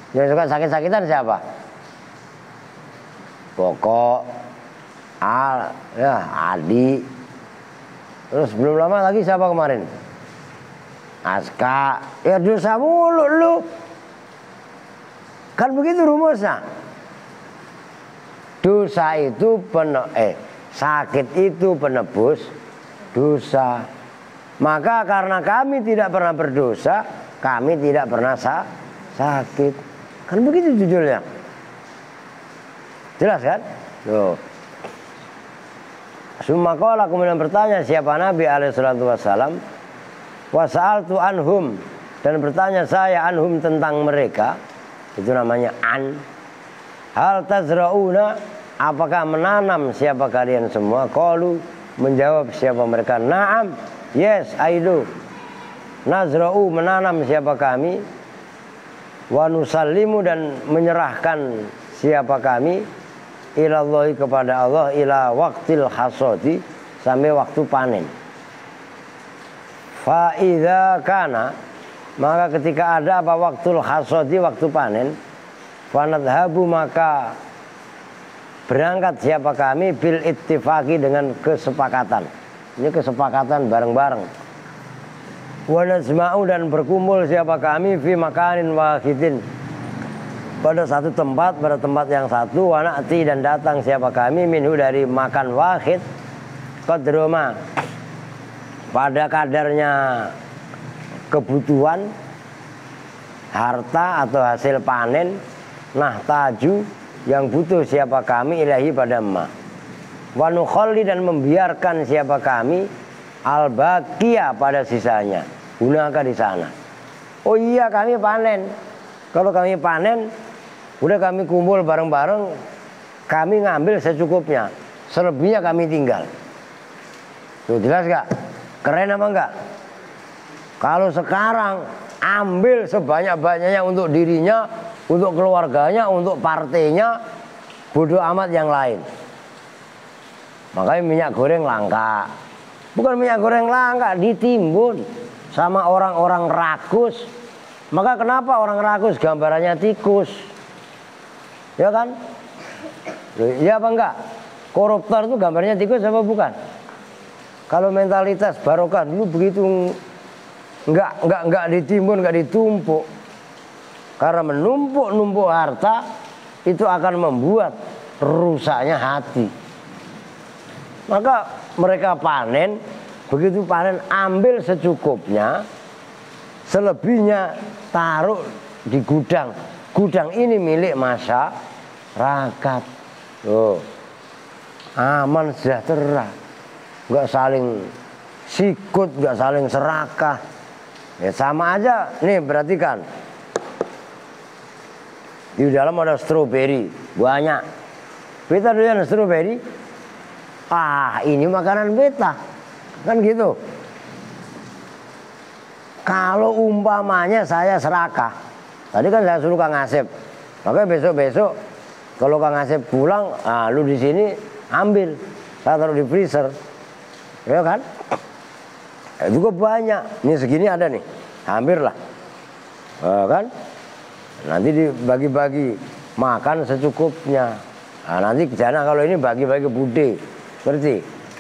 Yang suka sakit-sakitan siapa? Pokok, Adi. Terus belum lama lagi siapa kemarin? Aska. Ya dosa mulu lu. Kan begitu rumusnya. Dosa itu sakit itu penebus dosa. Maka karena kami tidak pernah berdosa, kami tidak pernah sakit. Kan begitu judulnya. Jelas kan? Tuh. Sumakola, kemudian bertanya siapa Nabi alaihissalatu wassalam, wasa'altu anhum, dan bertanya saya anhum, tentang mereka. Itu namanya an. Hal tazra'una, apakah menanam siapa kalian semua? Qalu, menjawab siapa mereka, na'am, yes I do. Nazra'u, menanam siapa kami. Wa nusallimu, dan menyerahkan siapa kami, ilallahi, kepada Allah, ila waqtil hasodi, sampai waktu panen. Fa idza kana, maka ketika ada apa waktul hasodi, waktu panen, fanadhabu, maka berangkat siapa kami, bil ittifaqi, dengan kesepakatan. Ini kesepakatan bareng-bareng. Wa najma'u, dan berkumpul siapa kami, fi makanin wahidin, pada satu tempat, pada tempat yang satu. Wa na'ti, dan datang siapa kami, minhu, dari makan wahid, qadroma, pada kadarnya kebutuhan harta atau hasil panen, nahtaju, yang butuh siapa kami, ilahi, pada ma. Wa nukhalli, dan membiarkan siapa kami, al-baqiyah, pada sisanya, gunakan di sana. Oh iya, kami panen. Kalau kami panen, udah kami kumpul bareng-bareng, kami ngambil secukupnya, selebihnya kami tinggal. Tuh, jelas gak? Keren apa enggak? Kalau sekarang ambil sebanyak-banyaknya untuk dirinya, untuk keluarganya, untuk partainya, bodoh amat yang lain. Makanya minyak goreng langka. Bukan minyak goreng langka, ditimbun sama orang-orang rakus. Maka kenapa orang rakus gambarannya tikus? Ya kan? Ya apa enggak? Koruptor itu gambarnya tikus apa bukan? Kalau mentalitas barokah dulu begitu, enggak ditimbun, enggak ditumpuk. Karena menumpuk harta itu akan membuat rusaknya hati. Maka mereka panen, begitu panen ambil secukupnya, selebihnya taruh di gudang. Gudang ini milik masyarakat. Tuh, aman sejahtera, nggak saling sikut, nggak saling serakah. Ya sama aja, nih perhatikan. Di dalam ada stroberi, banyak. Beta doyan stroberi. Ah, ini makanan beta. Kan gitu. Kalau umpamanya saya serakah, tadi kan saya suruh Kang Asep. Makanya besok-besok kalau Kang Asep pulang, lu di sini ambil. Saya taruh di freezer. Ya kan? Juga banyak. Ini segini ada nih. Hampir lah. Kan? Nanti dibagi-bagi makan secukupnya. Nah, nanti ke sana kalau ini bagi-bagi bude. Ngerti?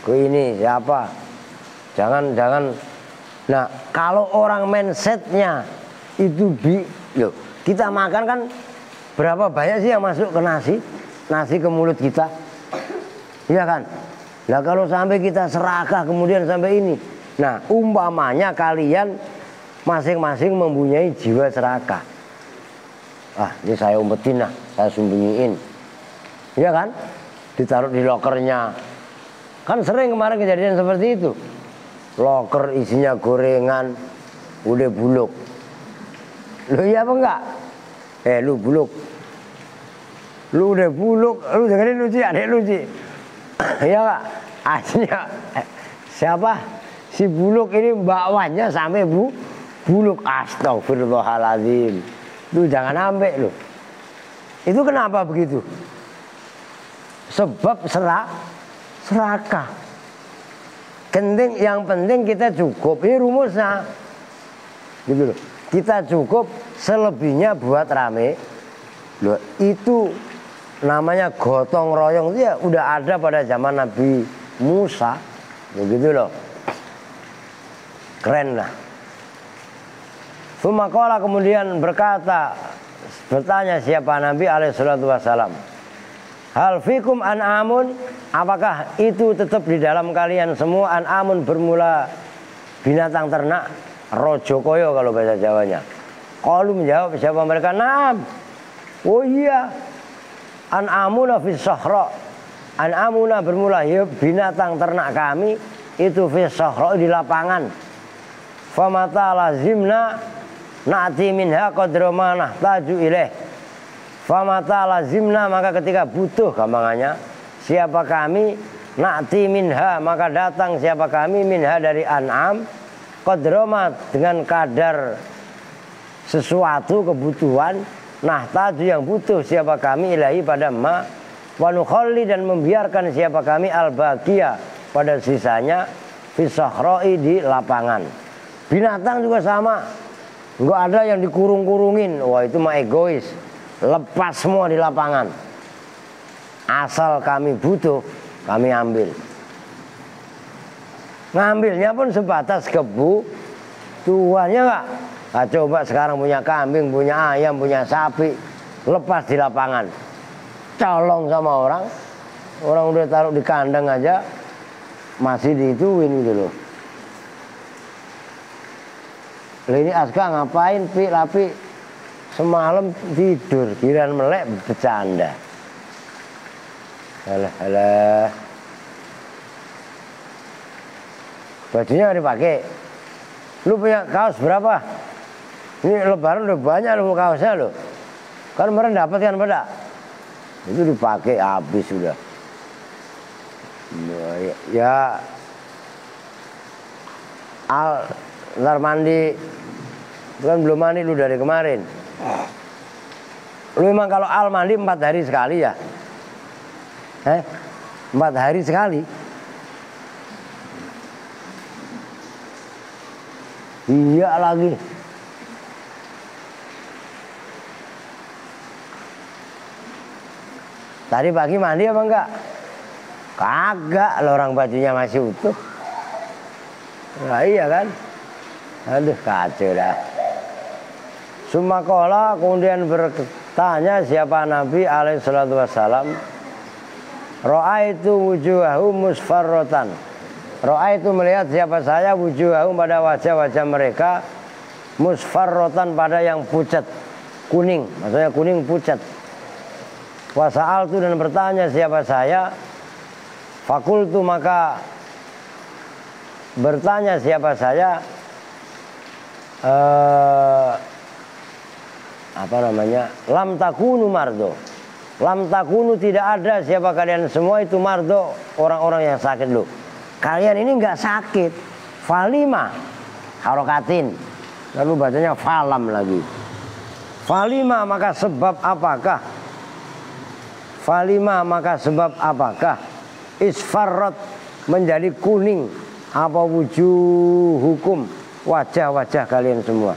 Ke ini siapa? Jangan. Nah, kalau orang mindsetnya itu loh, kita makan kan berapa banyak sih yang masuk ke nasi ke mulut kita? Iya kan? Nah, kalau sampai kita serakah kemudian sampai ini. Nah, umpamanya kalian masing-masing mempunyai jiwa serakah. Ah, ini saya umpetin lah, saya sembunyiin. Iya kan? Ditaruh di lokernya. Kan sering kemarin kejadian seperti itu. Loker isinya gorengan, udah buluk. Lu iya apa enggak? Lu buluk. Lu udah buluk, lu dengerin lu sih, adek lu sih. Iya enggak? Aslinya siapa? Si buluk ini bawaannya sampai buluk. Astagfirullahaladzim. Lu jangan ambek lu. Itu kenapa begitu? Sebab serakah. Yang penting kita cukup. Ini rumusnya. Gitu loh. Kita cukup, selebihnya buat rame. Loh, itu namanya gotong royong itu ya udah ada pada zaman Nabi Musa. Begitu loh. Keren lah. Sumakola kemudian bertanya siapa Nabi alaihissalatu wassalam. Hal fikum an'amun, apakah itu tetap di dalam kalian semua? An'amun bermula binatang ternak, rojokoyo kalau bahasa Jawanya. Qalu menjawab siapa mereka? Naam. Oh iya. An'amuna fis sahra. An'amuna bermula ya binatang ternak kami itu fis sahra di lapangan. Famata lazimna na'ti minha qadra ma nahtaju ilaih. Famata lazimna, maka ketika butuh gampangannya siapa kami, na'ti minha, maka datang siapa kami minha dari an'am, qadra ma dengan kadar sesuatu kebutuhan, nahtaju yang butuh siapa kami ilahi pada ma, wa nukhalli dan membiarkan siapa kami al-baqiya pada sisanya fisahra'i di lapangan. Binatang juga sama. Enggak ada yang dikurung-kurungin. Wah, itu mah egois. Lepas semua di lapangan. Asal kami butuh, kami ambil. Ngambilnya pun sebatas kebutuhannya enggak. Nah, coba sekarang punya kambing, punya ayam, punya sapi, lepas di lapangan. Colong sama orang. Orang udah taruh di kandang aja masih diituin gitu loh. Ini Aska ngapain Lapi semalam tidur, kirain melek bercanda. Alah. Bajunya dipakai. Lu punya kaos berapa? Ini lebaran udah banyak lu kaosnya lu. Kan kemarin dapat kan pada? Itu dipakai habis sudah. Ya ntar mandi. Itu kan belum mandi lu dari kemarin. Lu emang kalau mandi 4 hari sekali ya? 4 hari sekali? Iya lagi. Tadi pagi mandi apa enggak? Kagak, lo orang bajunya masih utuh. Nah iya kan? Aduh kacau dah. Sumakola kemudian bertanya siapa Nabi alaihissalatu wassalam. Ra'aitu wujuhahu musfarrotan. Ra'aitu melihat siapa saya wujuhahu pada wajah-wajah mereka musfarrotan pada yang pucat. Kuning, maksudnya kuning pucat. Wasa'altu dan bertanya siapa saya. Fakultu maka bertanya siapa saya. Lam takunu mardo. Lam takunu tidak ada siapa kalian semua itu mardo, orang-orang yang sakit loh. Kalian ini nggak sakit. Falima harokatin. Lalu bacanya falam lagi. Falima maka sebab apakah? Falima maka sebab apakah? Isfarrat menjadi kuning apa wujuh hukum wajah-wajah kalian semua.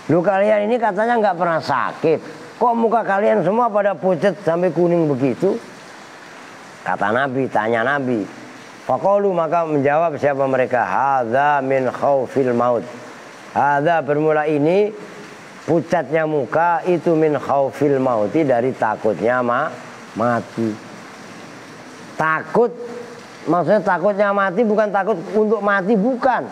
Lu kalian ini katanya nggak pernah sakit. Kok muka kalian semua pada pucat sampai kuning begitu? Kata Nabi, tanya Nabi. Faqalu maka menjawab siapa mereka? Hadza min khaufil maut. Hadza bermula ini pucatnya muka itu min khaufil mauti dari takutnya mati. Takut maksudnya takutnya mati bukan takut untuk mati, bukan.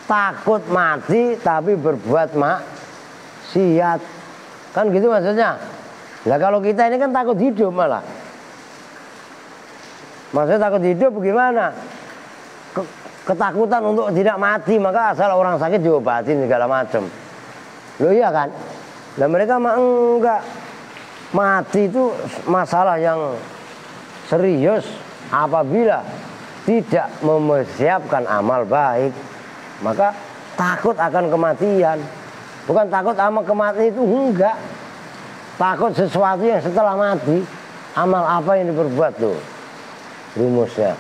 Takut mati tapi berbuat maksiat. Kan gitu maksudnya. Nah kalau kita ini kan takut hidup malah. Maksudnya takut hidup bagaimana? Ketakutan untuk tidak mati, maka asal orang sakit diobatin segala macam. Loh iya kan? Dan mereka mah enggak. Mati itu masalah yang serius apabila tidak mempersiapkan amal baik. Maka takut akan kematian. Bukan takut sama kematian itu, enggak. Takut sesuatu yang setelah mati. Amal apa yang diperbuat tuh rumusnya.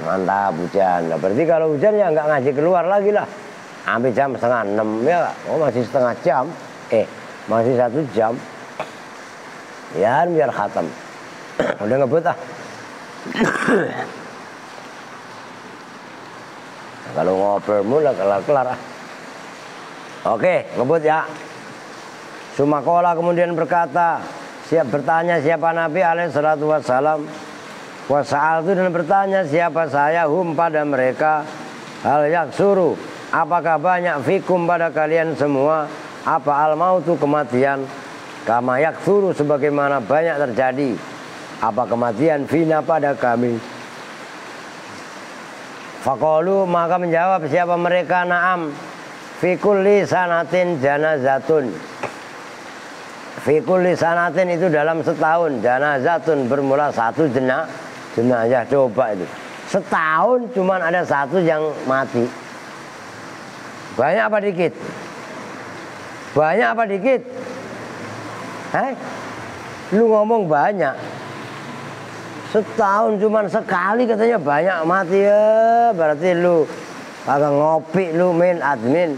Mantap hujan. Nah, berarti kalau hujan ya enggak ngaji keluar lagi lah. Sampai jam 5:30 ya. Oh masih setengah jam. Masih 1 jam. Ya biar khatam. Udah ngebut ah. Kalau ngobrol mula kelar-kelar ah. Oke, ngebut ya. Sumakola kemudian berkata, bertanya siapa Nabi alaihi salatu wassalam. Wasa'al itu dan bertanya siapa saya hum pada mereka. Hal yaksuru, apakah banyak fikum pada kalian semua. Apa al-mautu kematian. Kama yaksuru sebagaimana banyak terjadi. Apa kematian fina pada kami. Faqalu maka menjawab siapa mereka na'am. Fi kulli sanatin janazatun. Fi kulli sanatin itu dalam setahun. Janazatun bermula 1 jenazah. Coba itu. Setahun cuman ada 1 yang mati. Banyak apa dikit? Banyak apa dikit? Lu ngomong banyak. Setahun cuman sekali katanya banyak mati ya. Berarti lu agak ngopi lu admin.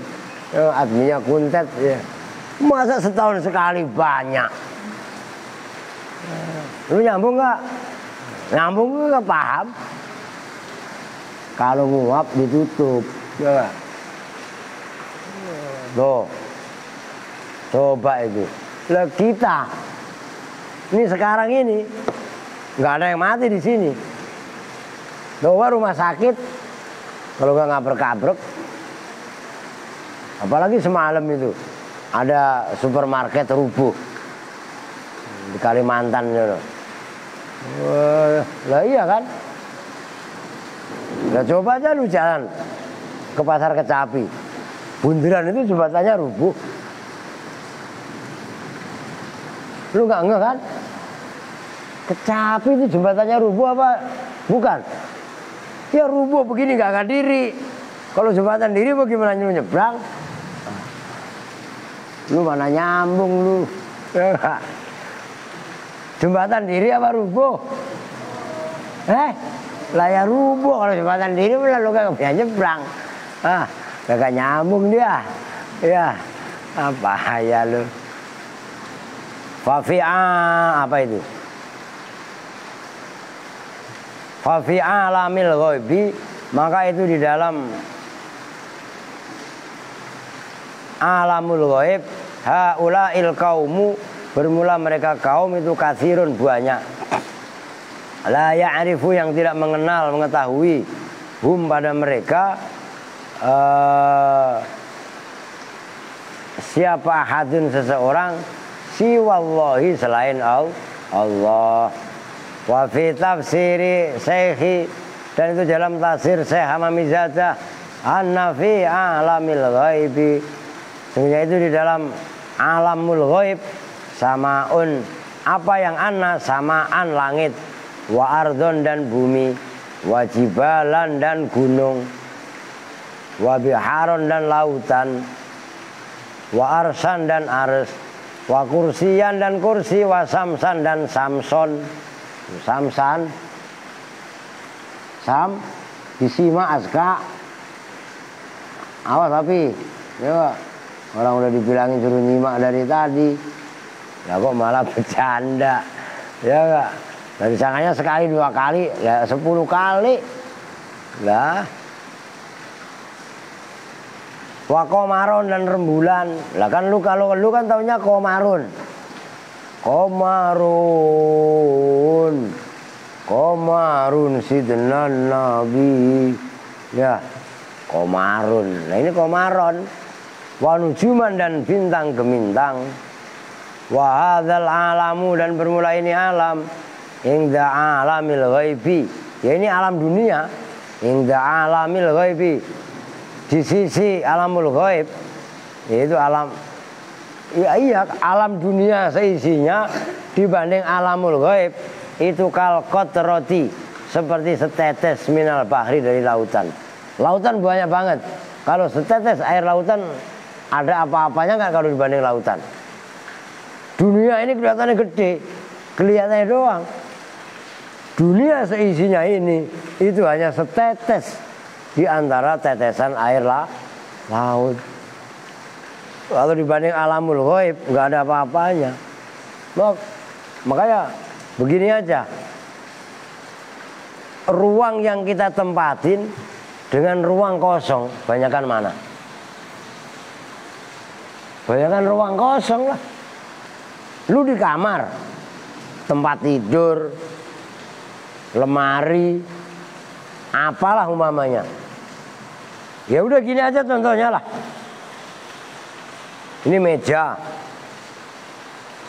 Adminnya kuntet ya. Masa setahun sekali banyak? Lu nyambung gak? Nyambung gak paham? Kalau nguap ditutup ya. Tuh. Coba itu. Lah kita ini sekarang ini nggak ada yang mati di sini. Doa rumah sakit kalau nggak ngabrak-kabrek. Apalagi semalam itu ada supermarket rubuh di Kalimantan gitu. Lah iya kan? Nah coba aja lu jalan ke Pasar Kecapi, bundaran itu jembatannya rubuh. Lu nggak ngeh kan? Kecapi itu jembatannya rubuh apa? Bukan. Ya rubuh begini nggak akan diri. Kalau jembatan diri bagaimana nyebrang? Lu mana nyambung lu? Jembatan diri apa rubuh? Lah ya rubuh. Kalau jembatan diri lu gak bisa nyebrang. Gak nyambung dia. Ya apa ya lu? Fafi'a apa itu? Fafi'a alamil ghaibi, maka itu di dalam alamul ghaib haula'il qaumu bermula mereka kaum itu katsirun banyak. La ya'rifu yang tidak mengenal mengetahui hum pada mereka siapa hadun seseorang siwallahi selain Allah. Wa fi tafsiri Syekhi, dan itu dalam tafsir Syekh Hamamizadah, anna fi alamil ghaibi, sesungguhnya itu di dalam alamul ghaib, samaun, apa yang anna, samaan langit, wa ardon dan bumi, wa jibalan dan gunung, wa biharon dan lautan, wa arsan dan ars, wa kursiyan dan kursi, wa samsan dan samson. Samsan, sam, disima aska. Awas tapi, ya orang udah dibilangin suruh nyimak dari tadi, ya kok malah bercanda, ya enggak. Dari sangkanya sekali 2 kali, ya 10 kali, lah. Wa komaron dan rembulan, lah kan lu kalau lu kan taunya komarun. Komarun sidna Nabi, ya komarun. Nah ini komaron. Wa nujuman dan bintang gemintang. Wa hadzal alamu, dan bermula ini alam, ingda alamil ghaibi, ya ini alam dunia, ingda alamil ghaibi, di sisi alamul ghaib, yaitu alam. Iya, alam dunia seisinya dibanding alamul ghaib itu kal qatrati, seperti setetes minal bahri, dari lautan. Lautan banyak banget. Kalau setetes air lautan ada apa-apanya nggak kalau dibanding lautan? Dunia ini kelihatannya gede, kelihatannya doang. Dunia seisinya ini itu hanya setetes di antara tetesan air laut. Kalau dibanding alamul ghaib nggak ada apa-apanya. Makanya begini aja, ruang yang kita tempatin dengan ruang kosong, banyakan mana? Banyakan ruang kosong lah. Lu di kamar, tempat tidur, lemari, apalah umpamanya. Ya udah gini aja contohnya lah. Ini meja,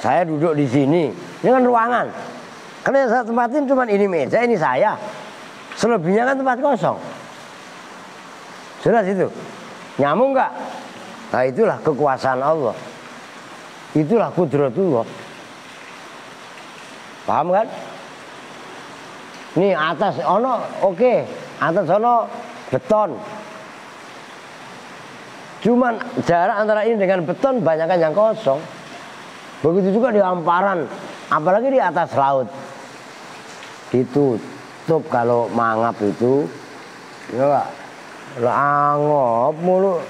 saya duduk di sini, ini kan ruangan. Karena yang saya tempatin cuma ini meja, ini saya. Selebihnya kan tempat kosong. Jelas itu, nyambung nggak? Nah itulah kekuasaan Allah, itulah qudratullah. Paham kan? Nih atas ono, oke, atas ono beton. Cuman jarak antara ini dengan beton banyakkan yang kosong. Begitu juga di hamparan, apalagi di atas laut. Ditutup kalau mangap itu, ya angop mulu.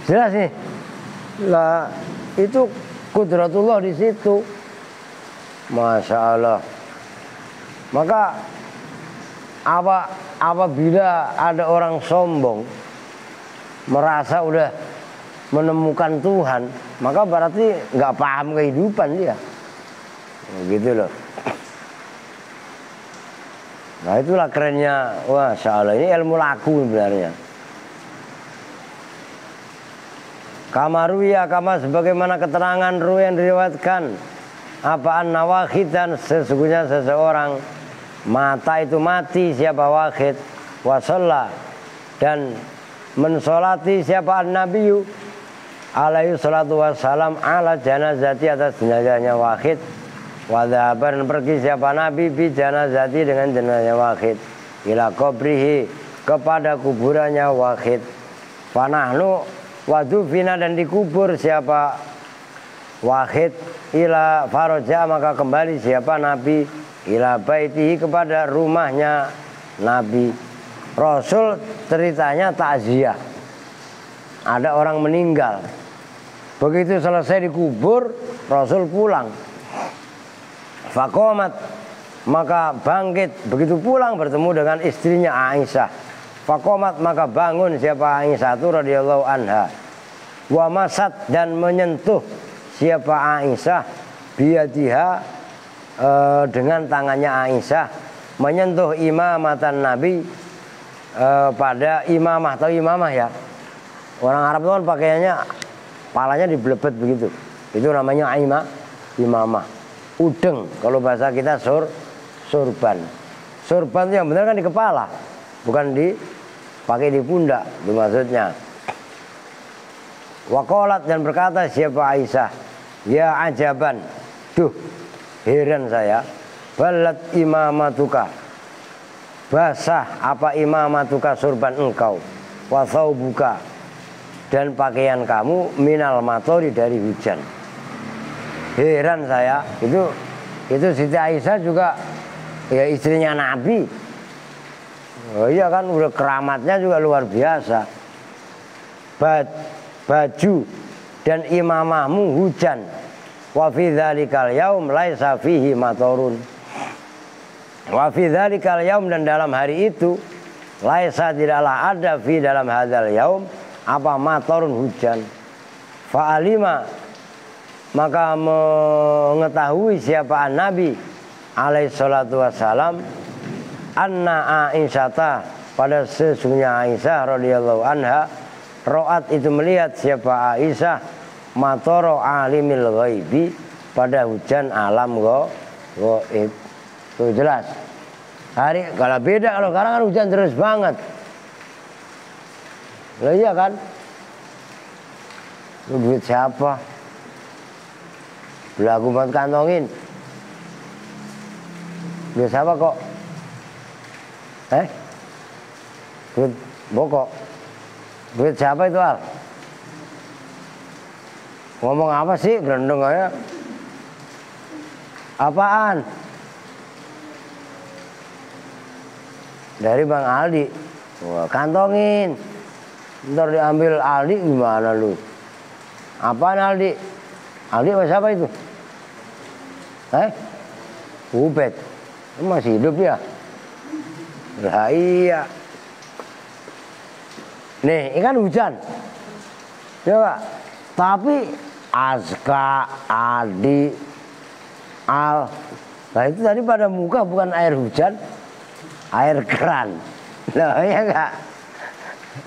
Jelas nih, lah itu qudratullah di situ. Masya Allah. Maka apabila ada orang sombong, merasa udah menemukan Tuhan, maka berarti nggak paham kehidupan dia, gitu loh. Nah itulah kerennya, Masya Allah, ini ilmu laku sebenarnya. Kamaruya, kama sebagaimana keterangan ruh yang diriwayatkan, apaan nawakhidan, sesungguhnya seseorang mata itu mati, siapa wakhid, wasalla, dan mensolati siapa an-nabiyyu alaihi salatu wassalam ala janazati, atas jenazahnya wakhid, wadhabar, dan pergi siapa nabi bi janazati, dengan jenazahnya wakhid, ila qabrihi, kepada kuburannya wakhid, fanahnu wadufina, dan dikubur siapa wakhid, ila faroja, maka kembali siapa nabi, ila baitihi, kepada rumahnya nabi. Rasul ceritanya takziah, ada orang meninggal, begitu selesai dikubur Rasul pulang. Faqomat, maka bangkit, begitu pulang bertemu dengan istrinya Aisyah. Faqomat, maka bangun siapa Aisyah itu radhiyallahu anha. Wa masat, dan menyentuh siapa Aisyah biyadiha, dengan tangannya Aisyah, menyentuh imamatan Nabi, pada imamah. Tahu imamah ya? Orang Arab itu kan pakaiannya palanya diblebet begitu. Itu namanya imamah. Udeng kalau bahasa kita surban. Surban itu yang benar kan di kepala, bukan pakai di pundak, itu maksudnya. Waqalat, dan berkata siapa Aisyah, ya ajaban, duh heran saya, balat imamatuka, basah apa imamatuka surban engkau, wa thawbuka, dan pakaian kamu minal matori dari hujan. Heran saya, itu Siti Aisyah juga ya istrinya Nabi. Oh iya kan, udah keramatnya juga luar biasa. Baju dan imamahmu hujan. Wa fi dzalikal yaum laisa fihi matorun. Wa fi dzalikal yaum, dan dalam hari itu laisa tidaklah ada fi dalam hadzal yaum apa matorun hujan. Fa alima, maka mengetahui siapa Nabi alaihi salatu wassalam, anna Aisyata, pada sesungguhnya Aisyah radhiyallahu anha, ro'at itu melihat siapa Aisyah, matoro alimil ghaibi, pada hujan alam ghaib. Itu jelas. Kalau beda, kalau sekarang kan hujan terus banget. Lah iya kan? Itu duit siapa? Belagu buat kantongin. Duit siapa kok? Duit bokok. Duit siapa itu, Al? Ngomong apa sih? Berendeng aja. Apaan? Dari Bang Aldi. Wah, kantongin. Ntar diambil Aldi, gimana lu? Apaan Aldi? Aldi apa siapa itu? Ubed. Masih hidup ya? Lah iya. Nih, ini kan hujan. Coba. Tapi Azka, Adi, Al, nah itu tadi pada muka bukan air hujan, air keran. Lah iya enggak?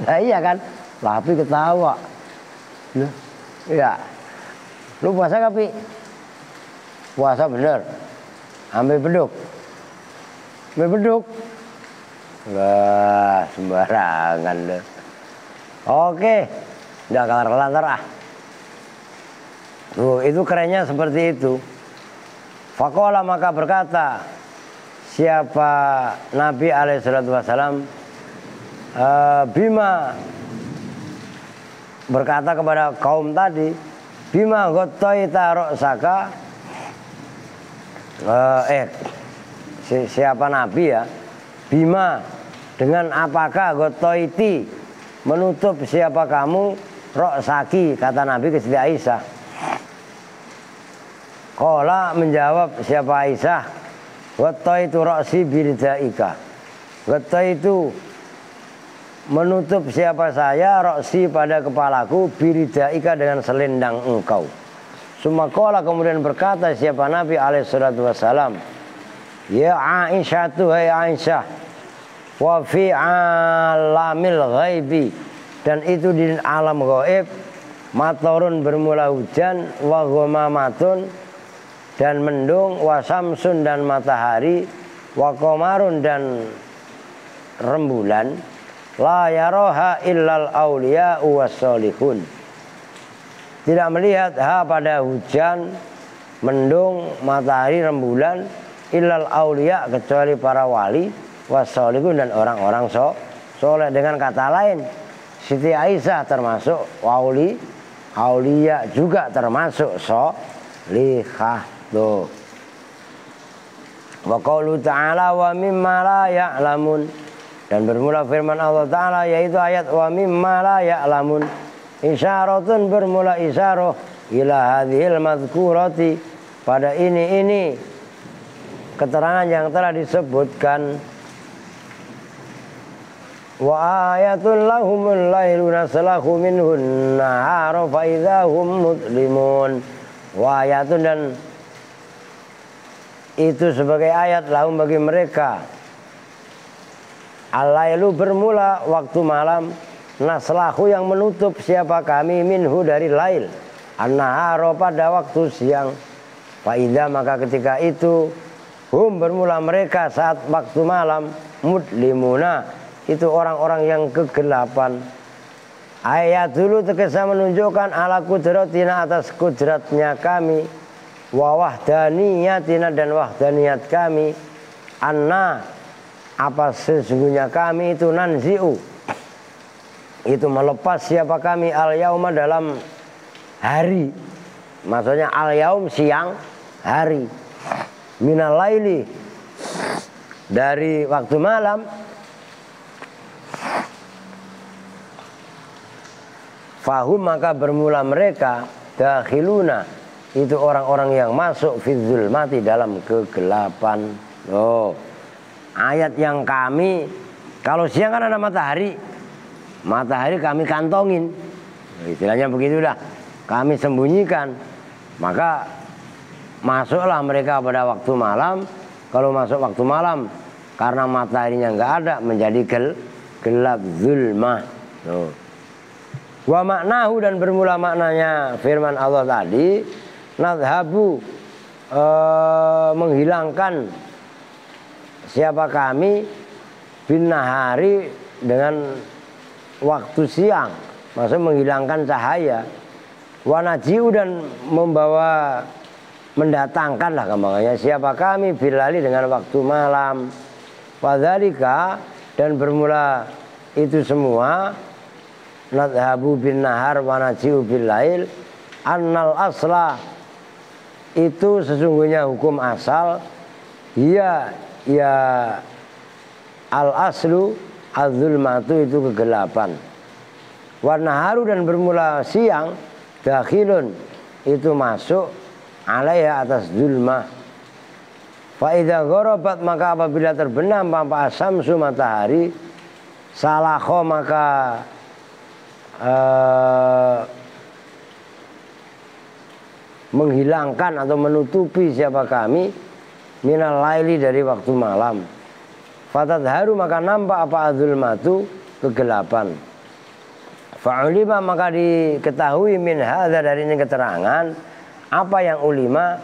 Lah iya kan? Tapi ketawa. Loh, iya. Lu puasa gak, Pi? Puasa bener. Ambil beduk. Ambil beduk. Wah, sembarangan deh. Oke, udah kelar-kelar ah. Tuh, itu kerennya seperti itu. Faqala, maka berkata siapa Nabi alaihissalam, bima, berkata kepada kaum tadi, bima ghattaita ra'saka, siapa Nabi ya, bima, dengan apakah ghattaiti, menutup siapa kamu, ra'saki, kata Nabi ke Siti Aisyah. Qala, menjawab siapa Aisyah, ghattaitu ra'si birdaika, ghattaitu, menutup siapa saya, ra'si, pada kepalaku, birdaika, dengan selendang engkau. Sumakola, kemudian berkata siapa Nabi alaihissalatu wassalam, ya Aisyah, hai Aisyah, wa fi alamil ghaibi, dan itu di alam gaib, matorun, bermula hujan, wa ghamamatun, dan mendung, wa samsun, dan matahari, wa qamarun, dan rembulan, la yaroha illal awliya wassolihun, tidak melihat pada hujan, mendung, matahari, rembulan, illal awliya, kecuali para wali, wassolihun, dan orang-orang soleh. Dengan kata lain, Siti Aisyah termasuk wali, aulia juga termasuk solihah. Tuh. Wa qaulu ta'ala wa mimma la ya'lamun, dan bermula firman Allah Ta'ala, yaitu ayat wa mimma la ya'lamun, isyaratun, bermula isyarah, ila hadhil madhkurati, pada ini keterangan yang telah disebutkan. Wa ayatul lahumul lailu naslahu minhun nahara fa idahum mudlimun. Wa ayatun, dan itu sebagai ayat lahum, bagi mereka, al-lailu, bermula waktu malam, naslahu, yang menutup siapa kami, minhu, dari lail, an-nahara, pada waktu siang, Faida maka ketika itu hum bermula mereka saat waktu malam mudlimuna itu orang-orang yang kegelapan. Ayat dulu terkesan menunjukkan ala kudratina atas kudratnya kami, wa wahdaniyatina dan wahdaniyat kami, anna apa sesungguhnya kami itu nanzi'u itu melepas siapa kami al yauma dalam hari, maksudnya al yaum siang hari, minal laili dari waktu malam, fahum maka bermula mereka dakhiluna itu orang-orang yang masuk fi zulmati dalam kegelapan. Oh, ayat yang kami kalau siang kan ada matahari, matahari kami kantongin, istilahnya begitulah, kami sembunyikan, maka masuklah mereka pada waktu malam. Kalau masuk waktu malam karena mataharinya nggak ada menjadi gelap zulmah. Oh. Wa maknahu dan bermula maknanya firman Allah tadi, nadhabu menghilangkan siapa kami bin nahari dengan waktu siang, maksudnya menghilangkan cahaya. Wa najiu dan membawa mendatangkan lah gampangannya siapa kami bilali dengan waktu malam. Wadzalika dan bermula itu semua nadhabu bin nahar wa naji'u bil lail annal asla itu sesungguhnya hukum asal ya al aslu az-zulmatu itu kegelapan, wa naharu dan bermula siang dakhilun itu masuk alaiha atas zulmah. Fa idza gharabat maka apabila terbenam apa asamsu matahari salakho maka menghilangkan atau menutupi siapa kami minal laili dari waktu malam. Fatadharu maka nampak apa adzulmatu kegelapan. Fa'ulima maka diketahui min hadza dari ini keterangan apa yang ulima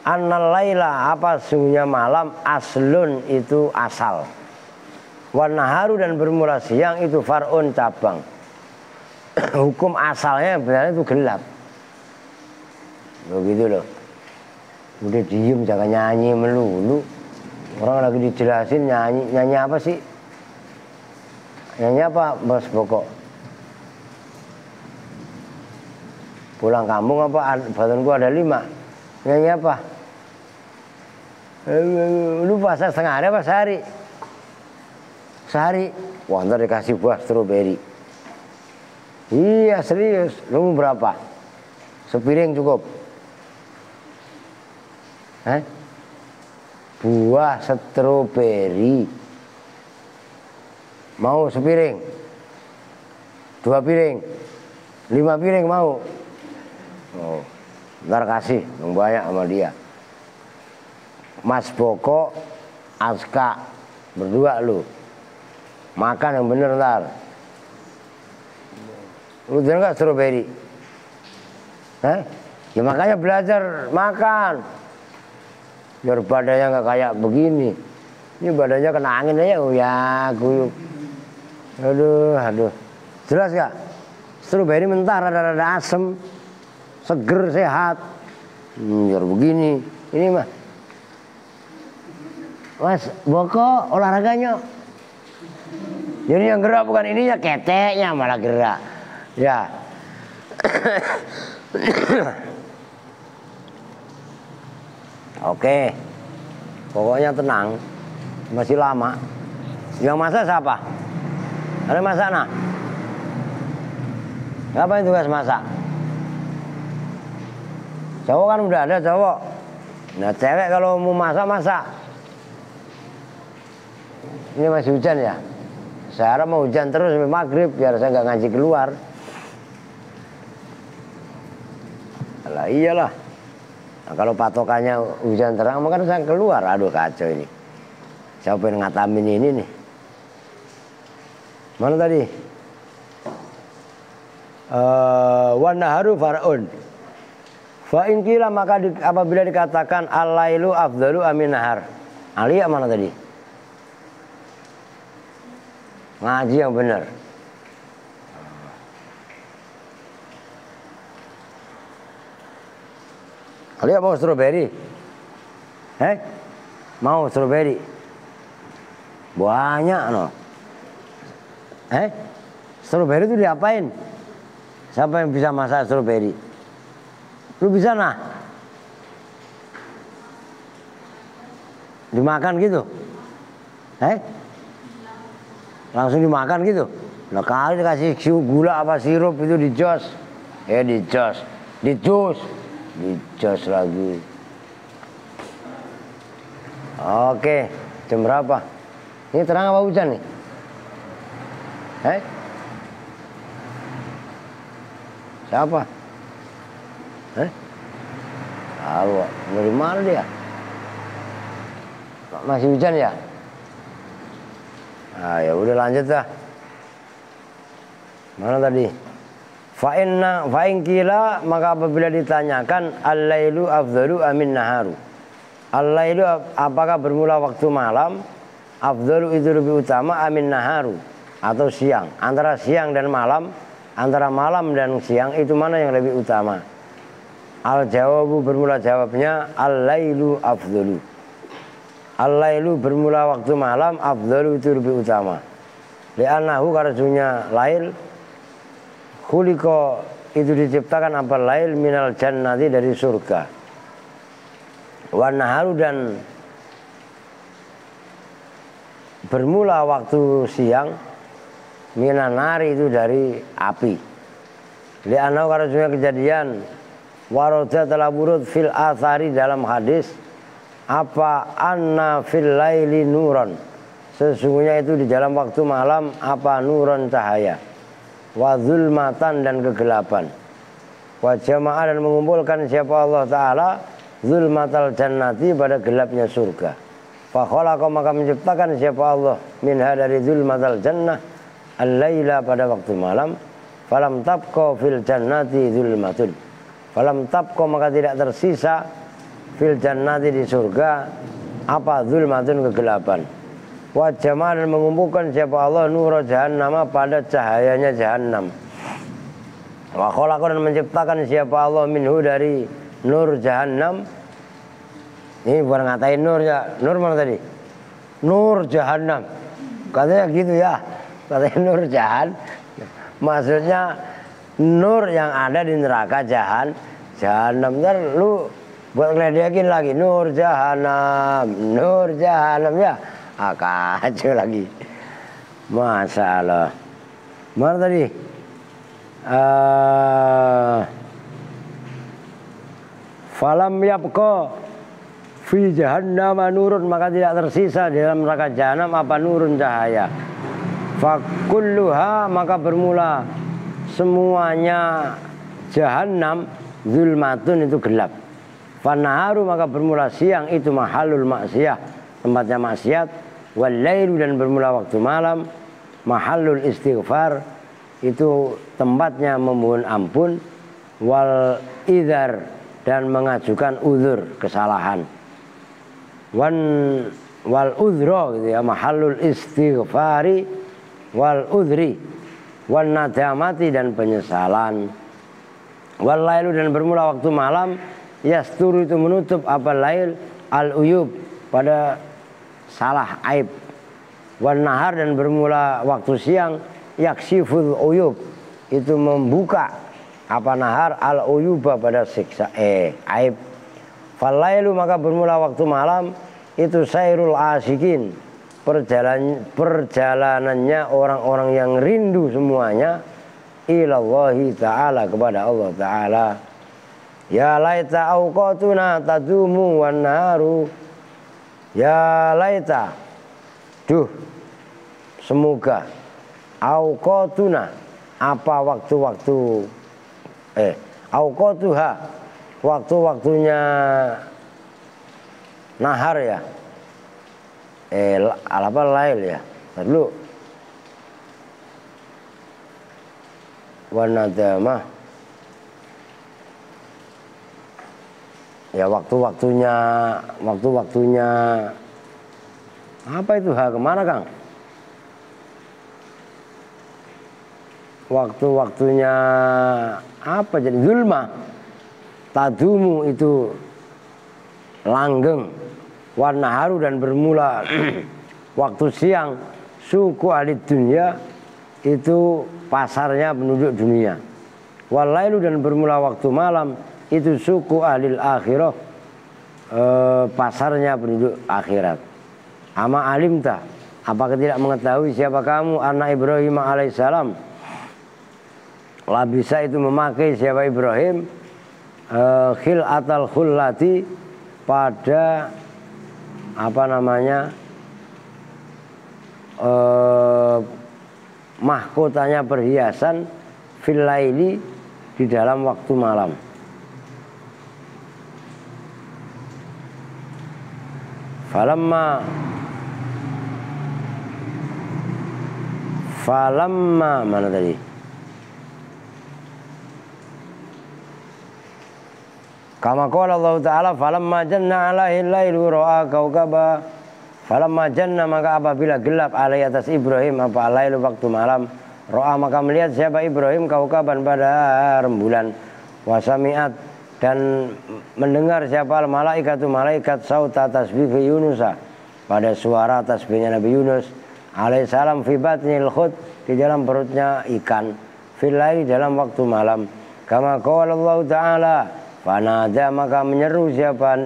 annal laila apa sungguhnya malam aslun itu asal. Wan naharu dan bermula siang itu far'un cabang. Hukum asalnya sebenarnya itu gelap. Begitu loh. Udah diem jangan nyanyi melulu. Orang lagi dijelasin nyanyi apa sih? Nyanyi apa Bos Boko? Pulang kampung apa badanku ada 5. Nyanyi apa? Lu puasa setengah hari apa sehari? Sehari. Wah ntar dikasih buah stroberi. Iya serius, lu mau berapa? Sepiring cukup? Buah stroberi. Mau sepiring? 2 piring? 5 piring mau? Oh, ntar kasih, yang banyak sama dia. Mas Boko, Aska, berdua lu. Makan yang bener ntar. Lu dengar nggak stroberi? Ya makanya belajar makan. Biar badannya nggak kayak begini. Ini badannya kena angin aja, ya guyup. Aduh. Jelas gak? Stroberi mentah rada-rada asem, seger, sehat. Biar begini. Ini mah. Mas Boko olahraganya. Jadi yang gerak bukan ininya, keteknya malah gerak. Ya. Oke. Pokoknya tenang. Masih lama. Yang masak siapa? Ada masak nah? Ngapain tugas masak? Cowok kan udah ada cowok. Nah cewek kalau mau masak. Ini masih hujan ya? Saya harap mau hujan terus sampai maghrib biar saya nggak ngaji keluar. Lah iyalah. Nah, kalau patokannya hujan terang maka saya keluar. Aduh kacau ini. Siapa yang ngatamin ini nih? Mana tadi? Wan naharu far'un. Fa in qila maka apabila dikatakan al-lailu afdalu amin nahar. Ali mana tadi? Ngaji yang benar. Ali mau strawberry? Mau strawberry? Banyak no. Strawberry itu diapain? Siapa yang bisa masak strawberry? Lu bisa nah? Dimakan gitu? Langsung dimakan gitu? Nah kali dikasih gula apa sirup itu dijos. Dijos lagi. Oke, jam berapa? Ini terang apa hujan nih? Siapa? Tahu, dari mana dia? Masih hujan ya? Ya udah lanjut dah. Mana tadi? Fa'in kila maka apabila ditanyakan al-lailu afdalu amin naharu. Al-lailu apakah bermula waktu malam? Afdalu itu lebih utama amin naharu atau siang. Antara siang dan malam, antara malam dan siang itu mana yang lebih utama? Al-jawabu bermula jawabnya al-lailu afdalu. Al-lailu bermula waktu malam, afdalu itu lebih utama. Li'annahu karena lail khuliqa itu diciptakan apa lail minal jannati dari surga. Wan naharu dan bermula waktu siang minan nari itu dari api. Li'annahu karena kejadian waroda telah burut fil athari dalam hadis apa anna fil laili nuron, sesungguhnya itu di dalam waktu malam apa nuron cahaya, wa zulmatan dan kegelapan, wa jama'a dan mengumpulkan siapa Allah Ta'ala zulmatal jannati pada gelapnya surga. Fa khalaqa maka menciptakan siapa Allah minha dari zulmatal jannah al-laila pada waktu malam. Falam tabqa fil jannati zulmatun, falam tabqa maka tidak tersisa fil jannati di surga apa zulmatun kegelapan. Wa jama'a dan mengumpulkan siapa Allah nur jahannam pada cahayanya jahannam. Wa khalaqa dan menciptakan siapa Allah minhu dari nur jahannam. Ini bukan ngatain nur ya. Nur mana tadi? Nur jahannam. Katanya gitu ya. Katanya nur jahannam. Maksudnya nur yang ada di neraka jahannam. Ntar lu buat ngeledekin lagi nur jahannam ya. Kacau lagi. Masalah. Mana tadi? Falam yabqa fi jahannam nurun maka tidak tersisa di dalam neraka jahannam apa nurun cahaya. Fakulluha maka bermula semuanya jahannam zulmatun itu gelap. Fanaharu maka bermula siang itu mahalul maksiyah tempatnya maksiat. Wallailu dan bermula waktu malam mahalul istighfar itu tempatnya memohon ampun. Wal idhar dan mengajukan uzur kesalahan. Wal udhro gitu ya mahalul istighfari wal udhri wal nadamati dan penyesalan. Wal lailu dan bermula waktu malam yasturu itu menutup apa lail al uyub pada salah aib. Wan nahar dan bermula waktu siang yaksiful uyub itu membuka apa nahar al uyuba pada siksa aib. Fal lailu maka bermula waktu malam itu sairul asikin perjalanannya orang-orang yang rindu semuanya ilallahi ta'ala kepada Allah Ta'ala. Ya laita auqatuna tadumu wan naru. Ya laita, duh semoga auqatuna apa waktu-waktu auqatuha waktu-waktunya nahar ya apa lail ya dulu wanadamah Ya waktu-waktunya apa itu kemana Kang? Waktu-waktunya apa jadi zulma, tadumu itu langgeng, warna haru dan bermula waktu siang, suku ahli dunia itu pasarnya penduduk dunia, walailu dan bermula waktu malam itu suku ahli akhirah, pasarnya penduduk akhirat. Ama alimta, apakah tidak mengetahui siapa kamu anak Ibrahim alaihissalam? Labisa itu memakai siapa Ibrahim khil'atal khullati, pada apa namanya mahkotanya perhiasan fil laili, di dalam waktu malam. Falamma mana tadi? Kama qala Allah Ta'ala falamma janna alaihi lailu ra'a kaukaba. Falamma janna, maka apabila gelap alaihi atas Ibrahim apa lailu waktu malam, ra'a maka melihat siapa Ibrahim kaukaban pada rembulan, wasami'at dan mendengar siapa malaikatu malaikat sauta tasbih Yunusa, pada suara tasbihnya Nabi Yunus alaihissalam fi batnil khut, di dalam perutnya ikan, fil laili dalam waktu malam. Kama qala Allah Ta'ala fanada, maka menyeru siapa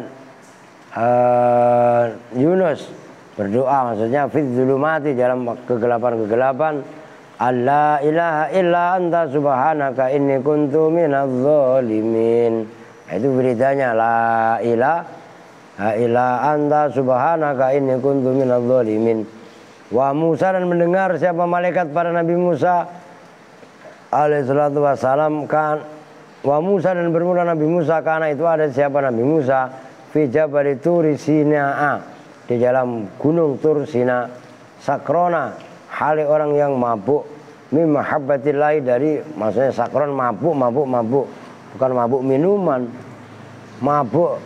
Yunus, berdoa maksudnya fit zulumati, dalam kegelapan-kegelapan, alla ilaha illa anta subhanaka inni kuntu minadz zalimin. Itu beritanya, la ilaha illa anta subhanaka inni kuntu minadz zalimin. Wa Musa, dan mendengar siapa malaikat pada Nabi Musa alaihissalatu wassalam, kan wa Musa, dan bermula Nabi Musa, karena itu ada siapa Nabi Musa fi jabal Turi Sinaa, di dalam gunung Tur Sina, sakrona, hali orang yang mabuk, min mahabbatillahi, dari maksudnya sakron mabuk, bukan mabuk minuman, mabuk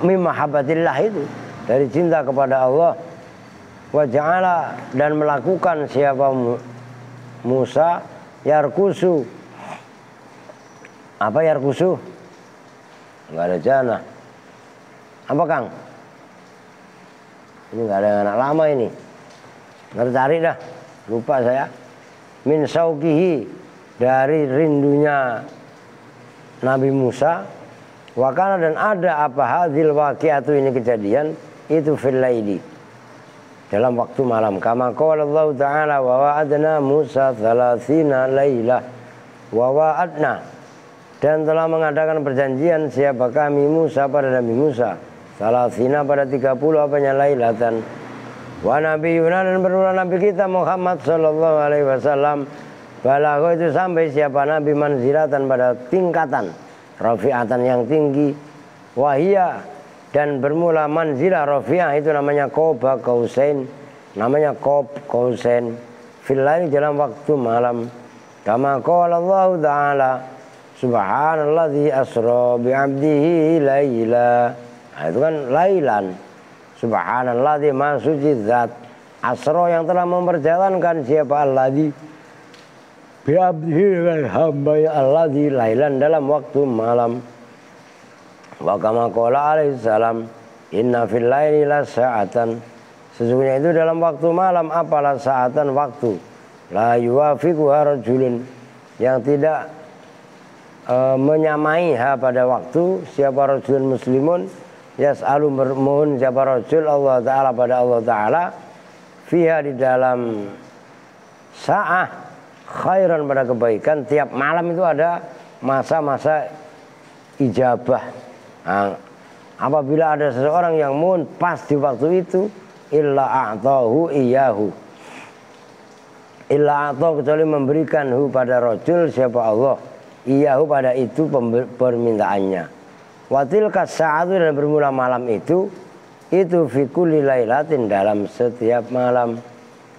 min mahabbatillah, itu dari cinta kepada Allah. Wa ja'ala, dan melakukan siapa Musa yarkusu. Apa yarkusu? Enggak ada jana. Apa Kang? Ini enggak ada anak lama ini. Nggak cari dah, lupa saya. Min saukihi, dari rindunya Nabi Musa. Wakana, dan ada apa hadil waqi'atu, ini kejadian itu fil laili, dalam waktu malam. Kama qala Allah Ta'ala wa wa'adna Musa 30 lailah wa wa'adna, dan telah mengadakan perjanjian siapa kami Musa pada Nabi Musa 30 pada 30 apanya lailatan. Wa nabiyuna, dan berulang Nabi kita Muhammad sallallahu alaihi wasallam balagho, itu sampai siapa Nabi manzilatan, pada tingkatan rafi'atan yang tinggi, wahia, dan bermula manzilah rafi'ah itu namanya qoba qausain, namanya qob qausain fil laili, dalam waktu malam. Kama qala Allah Ta'ala subhanalladzi asra bi 'abdihi laila. Nah, itu kan lailan. Subhanalladzi, maha suci zat, asra, yang telah memperjalankan siapa alladzi bi 'abdihi, dengan hamba alladzi lailan, dalam waktu malam. Wa kama qala alaihi salam inna fil laili la sa'atan, sesungguhnya itu dalam waktu malam apalah saatan, waktu, la yuwafiquha rajulun, yang tidak menyamai pada waktu siapa rajulun muslimun, yas'alu, bermohon siapa rajul Allah Ta'ala pada Allah Ta'ala, fiha, di dalam sa'ah, khairan, pada kebaikan. Tiap malam itu ada masa-masa ijabah. Nah, apabila ada seseorang yang mohon pas di waktu itu, illa a'tahu iyahu, illa a'tahu, kecuali memberikan hu pada rajul siapa Allah, iyahu, pada itu permintaannya. Watilka sa'atu, dan bermula malam itu fi kulli lailatin, dalam setiap malam.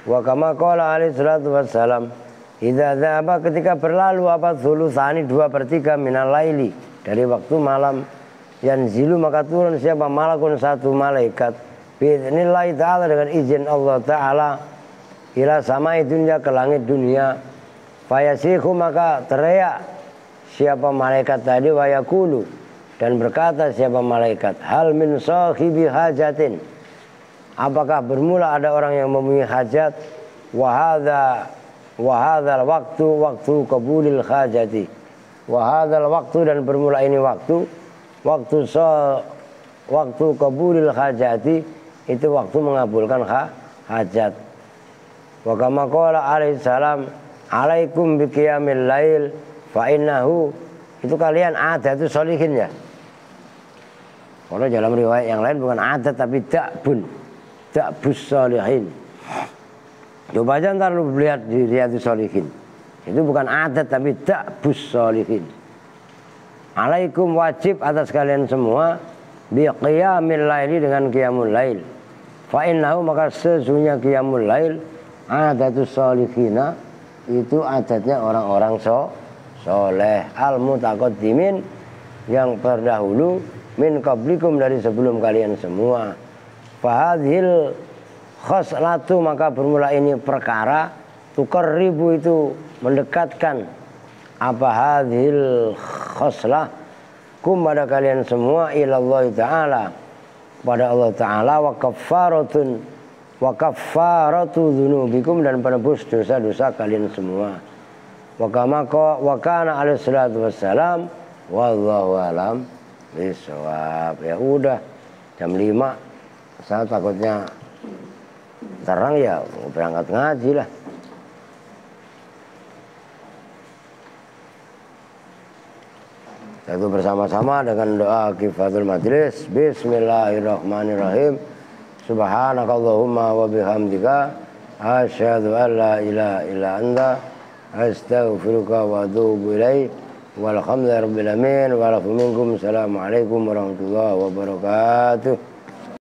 Wa kama qala alaihi salatu wassalam idza dzaba, ketika berlalu apa thulutsani, 2/3 minal laili, dari waktu malam, yanzilu maka turun siapa malakun satu malaikat biidznillah ta'ala dengan izin Allah Ta'ala ila samai dunya ke langit dunia fayasihu maka teriak siapa malaikat tadi wayakulu dan berkata siapa malaikat hal min sahibi hajatin apakah bermula ada orang yang mempunyai hajat wahadzal waktu qabulil hajati wahadzal waktu dan bermula ini waktu qabulil hajati itu waktu mengabulkan hajat. Wa kama qala alaihi salam alaikum biqiyamil lail fa innahu itu kalian adat itu sholihin ya. Kalau dalam riwayat yang lain bukan adat tapi dakbus sholihin. Coba aja ntar lu lihat di Riyadhus Shalihin. Itu bukan adat tapi dakbus sholihin. Alaikum wajib atas kalian semua biqiyamil laili dengan qiyamul lail. Fa innahu maka sesungguhnya qiyamul lail adatus sholihina itu adatnya orang-orang soleh al mutaqaddimin yang terdahulu min qablikum dari sebelum kalian semua. Fahadhil khoslatu maka bermula ini perkara tuqarribu itu mendekatkan apa hadhil khoslah kum pada kalian semua ilallah ta'ala pada Allah Ta'ala wa kaffaratu dzunubikum dan penebus dosa-dosa kalian semua wa kana alaihi salatu wassalam wallahu alam bisawab. Ya udah jam 5 saya takutnya terang ya berangkat ngaji lah. Itu bersama-sama dengan doa kifatul majlis. Bismillahirrahmanirrahim. Subhanakallahumma wa bihamdika asyhadu an la ilaha illa anta astaghfiruka wa atubu ilaik. Walhamdulillahirabbil alamin wa lakum minkum. Assalamualaikum warahmatullahi wabarakatuh.